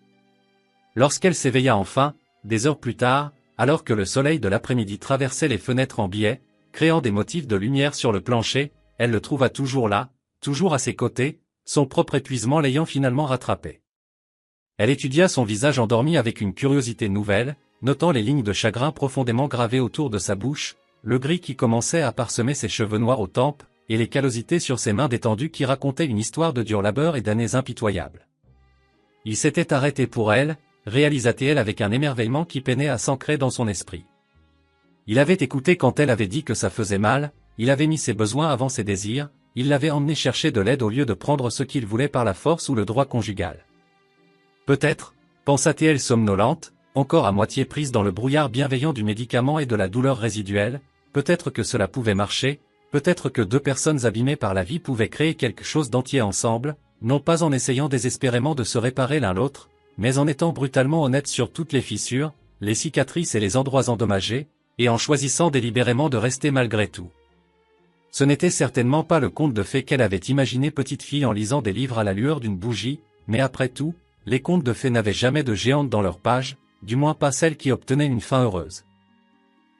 Lorsqu'elle s'éveilla enfin, des heures plus tard, alors que le soleil de l'après-midi traversait les fenêtres en biais, créant des motifs de lumière sur le plancher, elle le trouva toujours là, toujours à ses côtés, son propre épuisement l'ayant finalement rattrapé. Elle étudia son visage endormi avec une curiosité nouvelle, notant les lignes de chagrin profondément gravées autour de sa bouche, le gris qui commençait à parsemer ses cheveux noirs aux tempes, et les callosités sur ses mains détendues qui racontaient une histoire de dur labeur et d'années impitoyables. Il s'était arrêté pour elle, réalisa-t-elle avec un émerveillement qui peinait à s'ancrer dans son esprit. Il avait écouté quand elle avait dit que ça faisait mal, il avait mis ses besoins avant ses désirs, il l'avait emmené chercher de l'aide au lieu de prendre ce qu'il voulait par la force ou le droit conjugal. Peut-être, pensa-t-elle somnolente, encore à moitié prise dans le brouillard bienveillant du médicament et de la douleur résiduelle, peut-être que cela pouvait marcher, peut-être que deux personnes abîmées par la vie pouvaient créer quelque chose d'entier ensemble, non pas en essayant désespérément de se réparer l'un l'autre, mais en étant brutalement honnête sur toutes les fissures, les cicatrices et les endroits endommagés, et en choisissant délibérément de rester malgré tout. Ce n'était certainement pas le conte de fées qu'elle avait imaginé petite fille en lisant des livres à la lueur d'une bougie, mais après tout, les contes de fées n'avaient jamais de géante dans leurs pages, du moins pas celle qui obtenait une fin heureuse.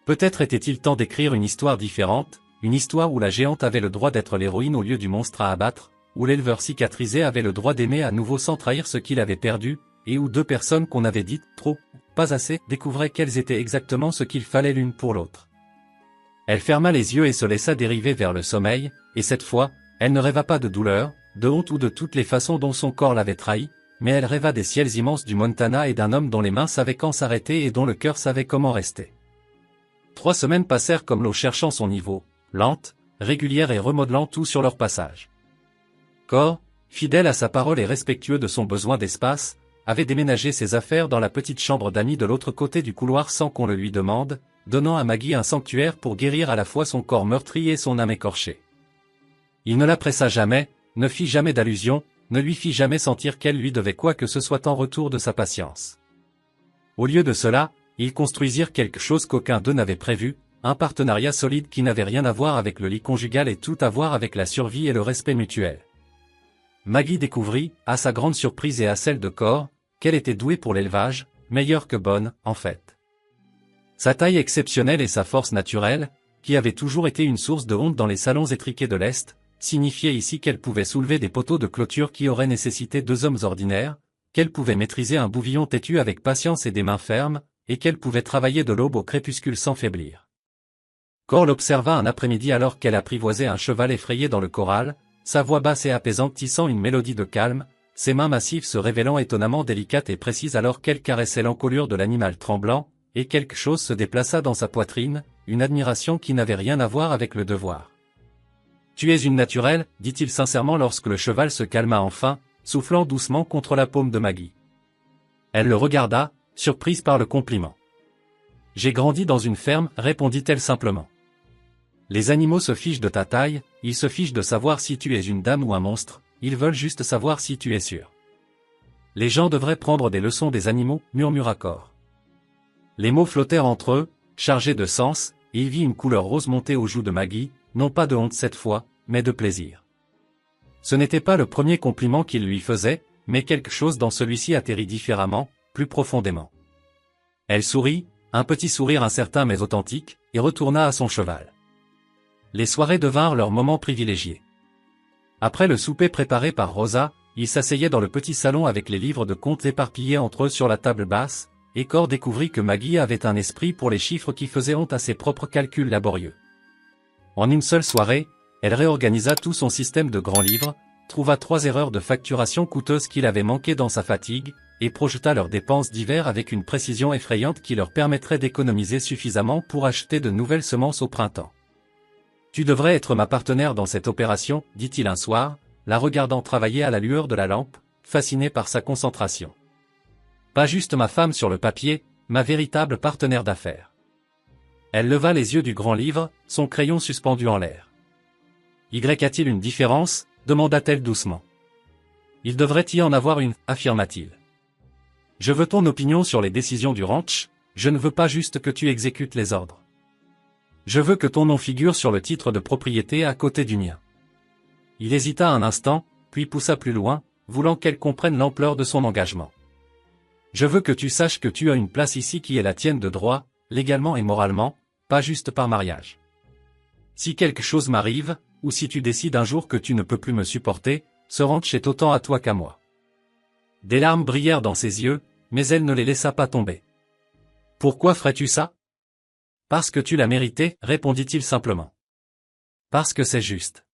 Peut-être était-il temps d'écrire une histoire différente, une histoire où la géante avait le droit d'être l'héroïne au lieu du monstre à abattre, où l'éleveur cicatrisé avait le droit d'aimer à nouveau sans trahir ce qu'il avait perdu, et où deux personnes qu'on avait dites trop, pas assez, découvraient qu'elles étaient exactement ce qu'il fallait l'une pour l'autre. Elle ferma les yeux et se laissa dériver vers le sommeil, et cette fois, elle ne rêva pas de douleur, de honte ou de toutes les façons dont son corps l'avait trahi, mais elle rêva des ciels immenses du Montana et d'un homme dont les mains savaient quand s'arrêter et dont le cœur savait comment rester. 3 semaines passèrent comme l'eau cherchant son niveau, lente, régulière et remodelant tout sur leur passage. Cor, fidèle à sa parole et respectueux de son besoin d'espace, avait déménagé ses affaires dans la petite chambre d'amis de l'autre côté du couloir sans qu'on le lui demande, donnant à Maggie un sanctuaire pour guérir à la fois son corps meurtri et son âme écorchée. Il ne la pressa jamais, ne fit jamais d'allusion, ne lui fit jamais sentir qu'elle lui devait quoi que ce soit en retour de sa patience. Au lieu de cela, ils construisirent quelque chose qu'aucun d'eux n'avait prévu, un partenariat solide qui n'avait rien à voir avec le lit conjugal et tout à voir avec la survie et le respect mutuel. Maggie découvrit, à sa grande surprise et à celle de Cor, qu'elle était douée pour l'élevage, meilleure que bonne, en fait. Sa taille exceptionnelle et sa force naturelle, qui avait toujours été une source de honte dans les salons étriqués de l'Est, signifiaient ici qu'elle pouvait soulever des poteaux de clôture qui auraient nécessité 2 hommes ordinaires, qu'elle pouvait maîtriser un bouvillon têtu avec patience et des mains fermes, et qu'elle pouvait travailler de l'aube au crépuscule sans faiblir. Cor l'observa un après-midi alors qu'elle apprivoisait un cheval effrayé dans le corral, sa voix basse et apaisante tissant une mélodie de calme, ses mains massives se révélant étonnamment délicates et précises alors qu'elle caressait l'encolure de l'animal tremblant, et quelque chose se déplaça dans sa poitrine, une admiration qui n'avait rien à voir avec le devoir. « Tu es une naturelle, dit-il sincèrement lorsque le cheval se calma enfin, soufflant doucement contre la paume de Maggie. Elle le regarda, surprise par le compliment. « J'ai grandi dans une ferme, répondit-elle simplement. Les animaux se fichent de ta taille, ils se fichent de savoir si tu es une dame ou un monstre, ils veulent juste savoir si tu es sûr. Les gens devraient prendre des leçons des animaux, murmura Cor. Les mots flottèrent entre eux, chargés de sens, et il vit une couleur rose monter aux joues de Maggie, non pas de honte cette fois, mais de plaisir. Ce n'était pas le premier compliment qu'il lui faisait, mais quelque chose dans celui-ci atterrit différemment, plus profondément. Elle sourit, un petit sourire incertain mais authentique, et retourna à son cheval. Les soirées devinrent leur moment privilégié. Après le souper préparé par Rosa, ils s'asseyaient dans le petit salon avec les livres de contes éparpillés entre eux sur la table basse, et Cor découvrit que Maggie avait un esprit pour les chiffres qui faisait honte à ses propres calculs laborieux. En une seule soirée, elle réorganisa tout son système de grands livres, trouva 3 erreurs de facturation coûteuses qu'il avait manquées dans sa fatigue, et projeta leurs dépenses d'hiver avec une précision effrayante qui leur permettrait d'économiser suffisamment pour acheter de nouvelles semences au printemps. « Tu devrais être ma partenaire dans cette opération, dit-il un soir, la regardant travailler à la lueur de la lampe, fasciné par sa concentration. Pas juste ma femme sur le papier, ma véritable partenaire d'affaires. Elle leva les yeux du grand livre, son crayon suspendu en l'air. Y a-t-il une différence, demanda-t-elle doucement. Il devrait y en avoir une, affirma-t-il. Je veux ton opinion sur les décisions du ranch, je ne veux pas juste que tu exécutes les ordres. Je veux que ton nom figure sur le titre de propriété à côté du mien. Il hésita un instant, puis poussa plus loin, voulant qu'elle comprenne l'ampleur de son engagement. Je veux que tu saches que tu as une place ici qui est la tienne de droit, légalement et moralement, pas juste par mariage. Si quelque chose m'arrive, ou si tu décides un jour que tu ne peux plus me supporter, ce ranch est autant à toi qu'à moi. Des larmes brillèrent dans ses yeux, mais elle ne les laissa pas tomber. Pourquoi ferais-tu ça? Parce que tu l'as mérité, répondit-il simplement. Parce que c'est juste.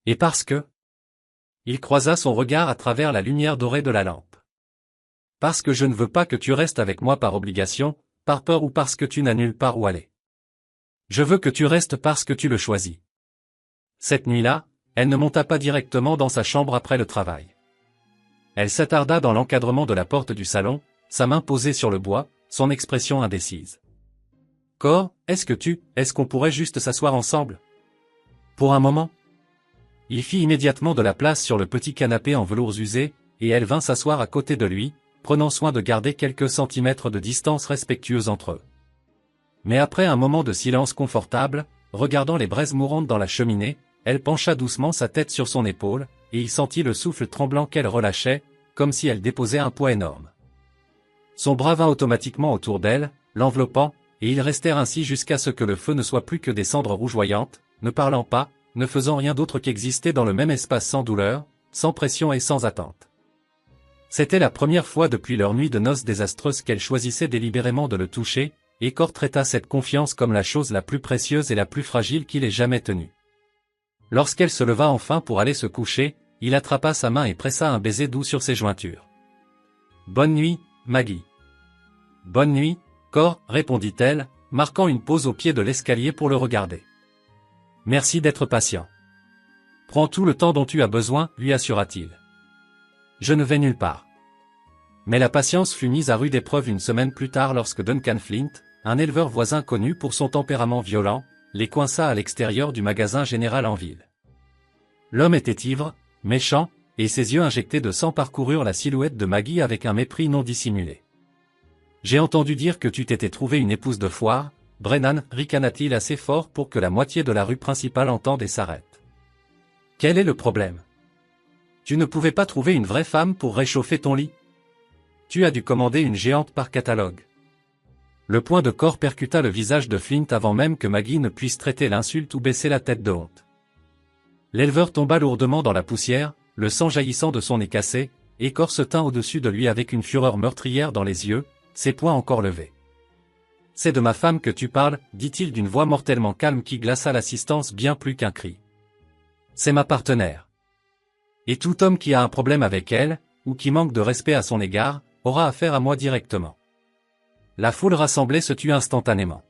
Et parce que... Il croisa son regard à travers la lumière dorée de la lampe. Parce que je ne veux pas que tu restes avec moi par obligation, par peur ou parce que tu n'as nulle part où aller. Je veux que tu restes parce que tu le choisis. Cette nuit-là, elle ne monta pas directement dans sa chambre après le travail. Elle s'attarda dans l'encadrement de la porte du salon, sa main posée sur le bois, son expression indécise. Cor, est-ce qu'on pourrait juste s'asseoir ensemble? Pour un moment? Il fit immédiatement de la place sur le petit canapé en velours usé, et elle vint s'asseoir à côté de lui, prenant soin de garder quelques centimètres de distance respectueuse entre eux. Mais après un moment de silence confortable, regardant les braises mourantes dans la cheminée, elle pencha doucement sa tête sur son épaule, et il sentit le souffle tremblant qu'elle relâchait, comme si elle déposait un poids énorme. Son bras vint automatiquement autour d'elle, l'enveloppant, et ils restèrent ainsi jusqu'à ce que le feu ne soit plus que des cendres rougeoyantes, ne parlant pas, ne faisant rien d'autre qu'exister dans le même espace sans douleur, sans pression et sans attente. C'était la première fois depuis leur nuit de noces désastreuse qu'elle choisissait délibérément de le toucher, et Cor traita cette confiance comme la chose la plus précieuse et la plus fragile qu'il ait jamais tenue. Lorsqu'elle se leva enfin pour aller se coucher, il attrapa sa main et pressa un baiser doux sur ses jointures. « Bonne nuit, Maggie. »« Bonne nuit, Cor, » répondit-elle, marquant une pause au pied de l'escalier pour le regarder. « Merci d'être patient. Prends tout le temps dont tu as besoin, lui assura-t-il. Je ne vais nulle part. » Mais la patience fut mise à rude épreuve une semaine plus tard lorsque Duncan Flint, un éleveur voisin connu pour son tempérament violent, les coinça à l'extérieur du magasin général en ville. L'homme était ivre, méchant, et ses yeux injectés de sang parcoururent la silhouette de Maggie avec un mépris non dissimulé. « J'ai entendu dire que tu t'étais trouvé une épouse de foire, Brennan, ricana-t-il assez fort pour que la moitié de la rue principale entende et s'arrête. Quel est le problème? Tu ne pouvais pas trouver une vraie femme pour réchauffer ton lit? Tu as dû commander une géante par catalogue. » Le poing de Cor percuta le visage de Flint avant même que Maggie ne puisse traiter l'insulte ou baisser la tête de honte. L'éleveur tomba lourdement dans la poussière, le sang jaillissant de son nez cassé, et Cor se tint au-dessus de lui avec une fureur meurtrière dans les yeux, ses poings encore levés. « C'est de ma femme que tu parles, » dit-il d'une voix mortellement calme qui glaça l'assistance bien plus qu'un cri. « C'est ma partenaire. Et tout homme qui a un problème avec elle, ou qui manque de respect à son égard, aura affaire à moi directement. » La foule rassemblée se tut instantanément.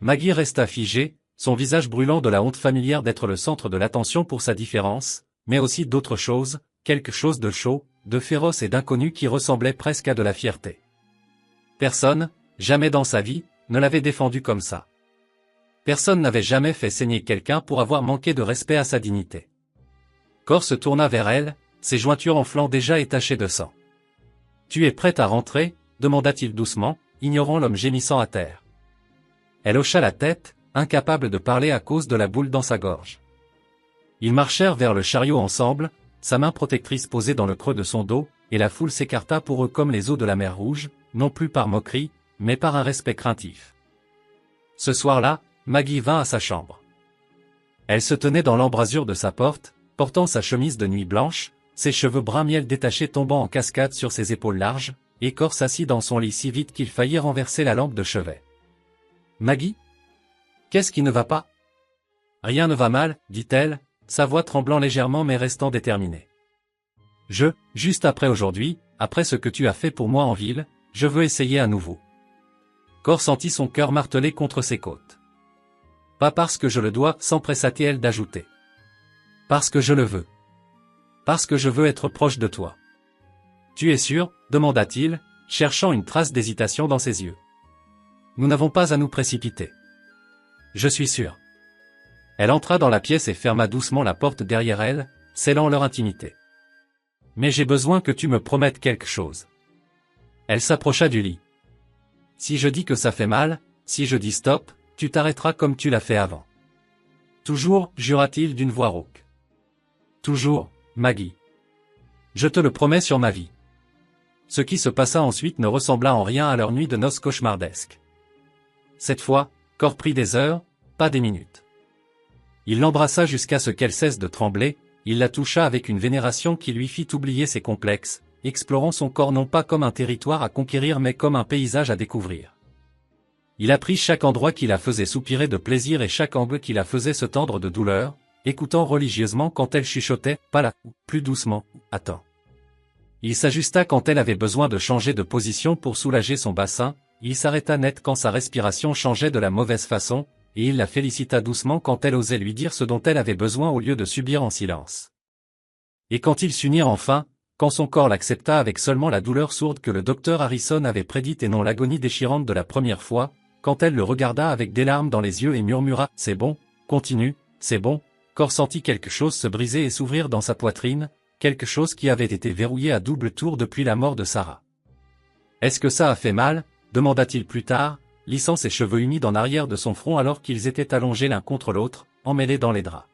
Maggie resta figée, son visage brûlant de la honte familière d'être le centre de l'attention pour sa différence, mais aussi d'autres choses, quelque chose de chaud, de féroce et d'inconnu qui ressemblait presque à de la fierté. Personne, jamais dans sa vie, ne l'avait défendu comme ça. Personne n'avait jamais fait saigner quelqu'un pour avoir manqué de respect à sa dignité. Cor se tourna vers elle, ses jointures enflant déjà et tachées de sang. « Tu es prête à rentrer ?» demanda-t-il doucement, ignorant l'homme gémissant à terre. Elle hocha la tête, incapable de parler à cause de la boule dans sa gorge. Ils marchèrent vers le chariot ensemble, sa main protectrice posée dans le creux de son dos, et la foule s'écarta pour eux comme les eaux de la mer Rouge, non plus par moquerie, mais par un respect craintif. Ce soir-là, Maggie vint à sa chambre. Elle se tenait dans l'embrasure de sa porte, portant sa chemise de nuit blanche, ses cheveux brun miel détachés tombant en cascade sur ses épaules larges, et Cor s'assit dans son lit si vite qu'il faillit renverser la lampe de chevet. « Maggie? Qu'est-ce qui ne va pas? » « Rien ne va mal, dit-elle, sa voix tremblant légèrement mais restant déterminée. « Juste après aujourd'hui, après ce que tu as fait pour moi en ville, je veux essayer à nouveau. » Cor sentit son cœur martelé contre ses côtes. « Pas parce que je le dois, s'empressa-t-elle d'ajouter. Parce que je le veux. Parce que je veux être proche de toi. »« Tu es sûr ?» demanda-t-il, cherchant une trace d'hésitation dans ses yeux. « Nous n'avons pas à nous précipiter. »« Je suis sûr. » Elle entra dans la pièce et ferma doucement la porte derrière elle, scellant leur intimité. « Mais j'ai besoin que tu me promettes quelque chose. » Elle s'approcha du lit. « Si je dis que ça fait mal, si je dis stop, tu t'arrêteras comme tu l'as fait avant. »« Toujours, jura-t-il d'une voix rauque. »« Toujours, Maggie. Je te le promets sur ma vie. » Ce qui se passa ensuite ne ressembla en rien à leur nuit de noces cauchemardesque. Cette fois, Cor prit des heures, pas des minutes. Il l'embrassa jusqu'à ce qu'elle cesse de trembler, il la toucha avec une vénération qui lui fit oublier ses complexes, explorant son corps non pas comme un territoire à conquérir mais comme un paysage à découvrir. Il apprit chaque endroit qui la faisait soupirer de plaisir et chaque angle qui la faisait se tendre de douleur, écoutant religieusement quand elle chuchotait « pas là » ou plus doucement « attends ». Il s'ajusta quand elle avait besoin de changer de position pour soulager son bassin, il s'arrêta net quand sa respiration changeait de la mauvaise façon, et il la félicita doucement quand elle osait lui dire ce dont elle avait besoin au lieu de subir en silence. Et quand ils s'unirent enfin, quand son corps l'accepta avec seulement la douleur sourde que le docteur Harrison avait prédite et non l'agonie déchirante de la première fois, quand elle le regarda avec des larmes dans les yeux et murmura « C'est bon, continue, c'est bon », Cor sentit quelque chose se briser et s'ouvrir dans sa poitrine, quelque chose qui avait été verrouillé à double tour depuis la mort de Sarah. « Est-ce que ça a fait mal ?» demanda-t-il plus tard, lissant ses cheveux humides en arrière de son front alors qu'ils étaient allongés l'un contre l'autre, emmêlés dans les draps.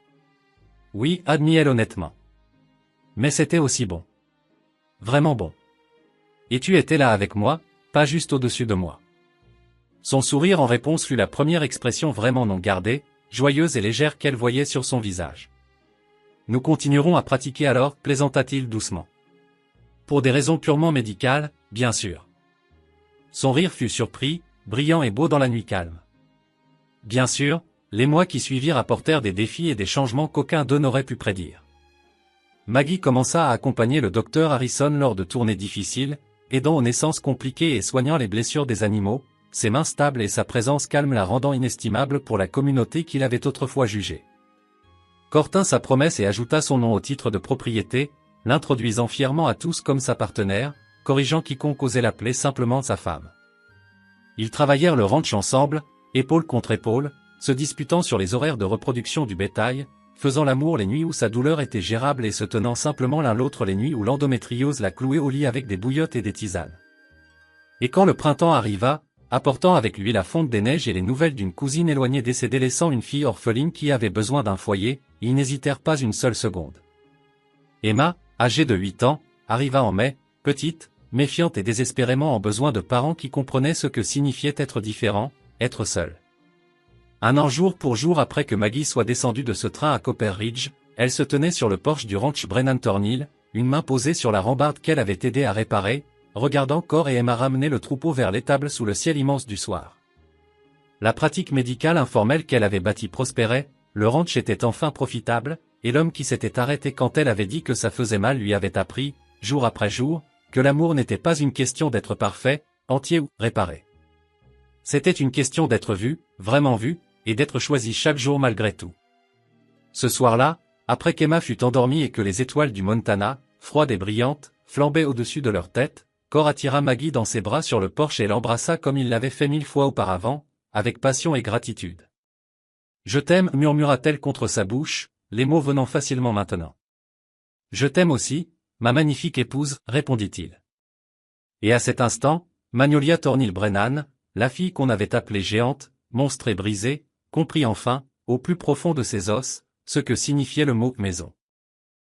« Oui, admit-elle honnêtement. Mais c'était aussi bon. Vraiment bon. Et tu étais là avec moi, pas juste au-dessus de moi. » Son sourire en réponse fut la première expression vraiment non gardée, joyeuse et légère qu'elle voyait sur son visage. « Nous continuerons à pratiquer alors, plaisanta-t-il doucement. Pour des raisons purement médicales, bien sûr. » Son rire fut surpris, brillant et beau dans la nuit calme. Bien sûr, les mois qui suivirent apportèrent des défis et des changements qu'aucun d'eux n'aurait pu prédire. Maggie commença à accompagner le docteur Harrison lors de tournées difficiles, aidant aux naissances compliquées et soignant les blessures des animaux, ses mains stables et sa présence calme la rendant inestimable pour la communauté qu'il avait autrefois jugée. Cor tint sa promesse et ajouta son nom au titre de propriété, l'introduisant fièrement à tous comme sa partenaire, corrigeant quiconque osait l'appeler simplement sa femme. Ils travaillèrent le ranch ensemble, épaule contre épaule, se disputant sur les horaires de reproduction du bétail, faisant l'amour les nuits où sa douleur était gérable et se tenant simplement l'un l'autre les nuits où l'endométriose la clouait au lit avec des bouillottes et des tisanes. Et quand le printemps arriva, apportant avec lui la fonte des neiges et les nouvelles d'une cousine éloignée décédée laissant une fille orpheline qui avait besoin d'un foyer, ils n'hésitèrent pas une seule seconde. Emma, âgée de 8 ans, arriva en mai, petite, méfiante et désespérément en besoin de parents qui comprenaient ce que signifiait être différent, être seul. Un an jour pour jour après que Maggie soit descendue de ce train à Copper Ridge, elle se tenait sur le porche du ranch Brennan Thornhill, une main posée sur la rambarde qu'elle avait aidé à réparer, regardant Cor et Emma ramener le troupeau vers l'étable sous le ciel immense du soir. La pratique médicale informelle qu'elle avait bâtie prospérait, le ranch était enfin profitable, et l'homme qui s'était arrêté quand elle avait dit que ça faisait mal lui avait appris, jour après jour, que l'amour n'était pas une question d'être parfait, entier ou réparé. C'était une question d'être vu, vraiment vu, et d'être choisi chaque jour malgré tout. Ce soir-là, après qu'Emma fut endormie et que les étoiles du Montana, froides et brillantes, flambaient au-dessus de leur tête, Cor attira Maggie dans ses bras sur le porche et l'embrassa comme il l'avait fait 1000 fois auparavant, avec passion et gratitude. « Je t'aime » murmura-t-elle contre sa bouche, les mots venant facilement maintenant. « Je t'aime aussi, ma magnifique épouse, » répondit-il. Et à cet instant, Magnolia Thornhill Brennan, la fille qu'on avait appelée géante, monstre et brisée, comprit enfin, au plus profond de ses os, ce que signifiait le mot « maison ».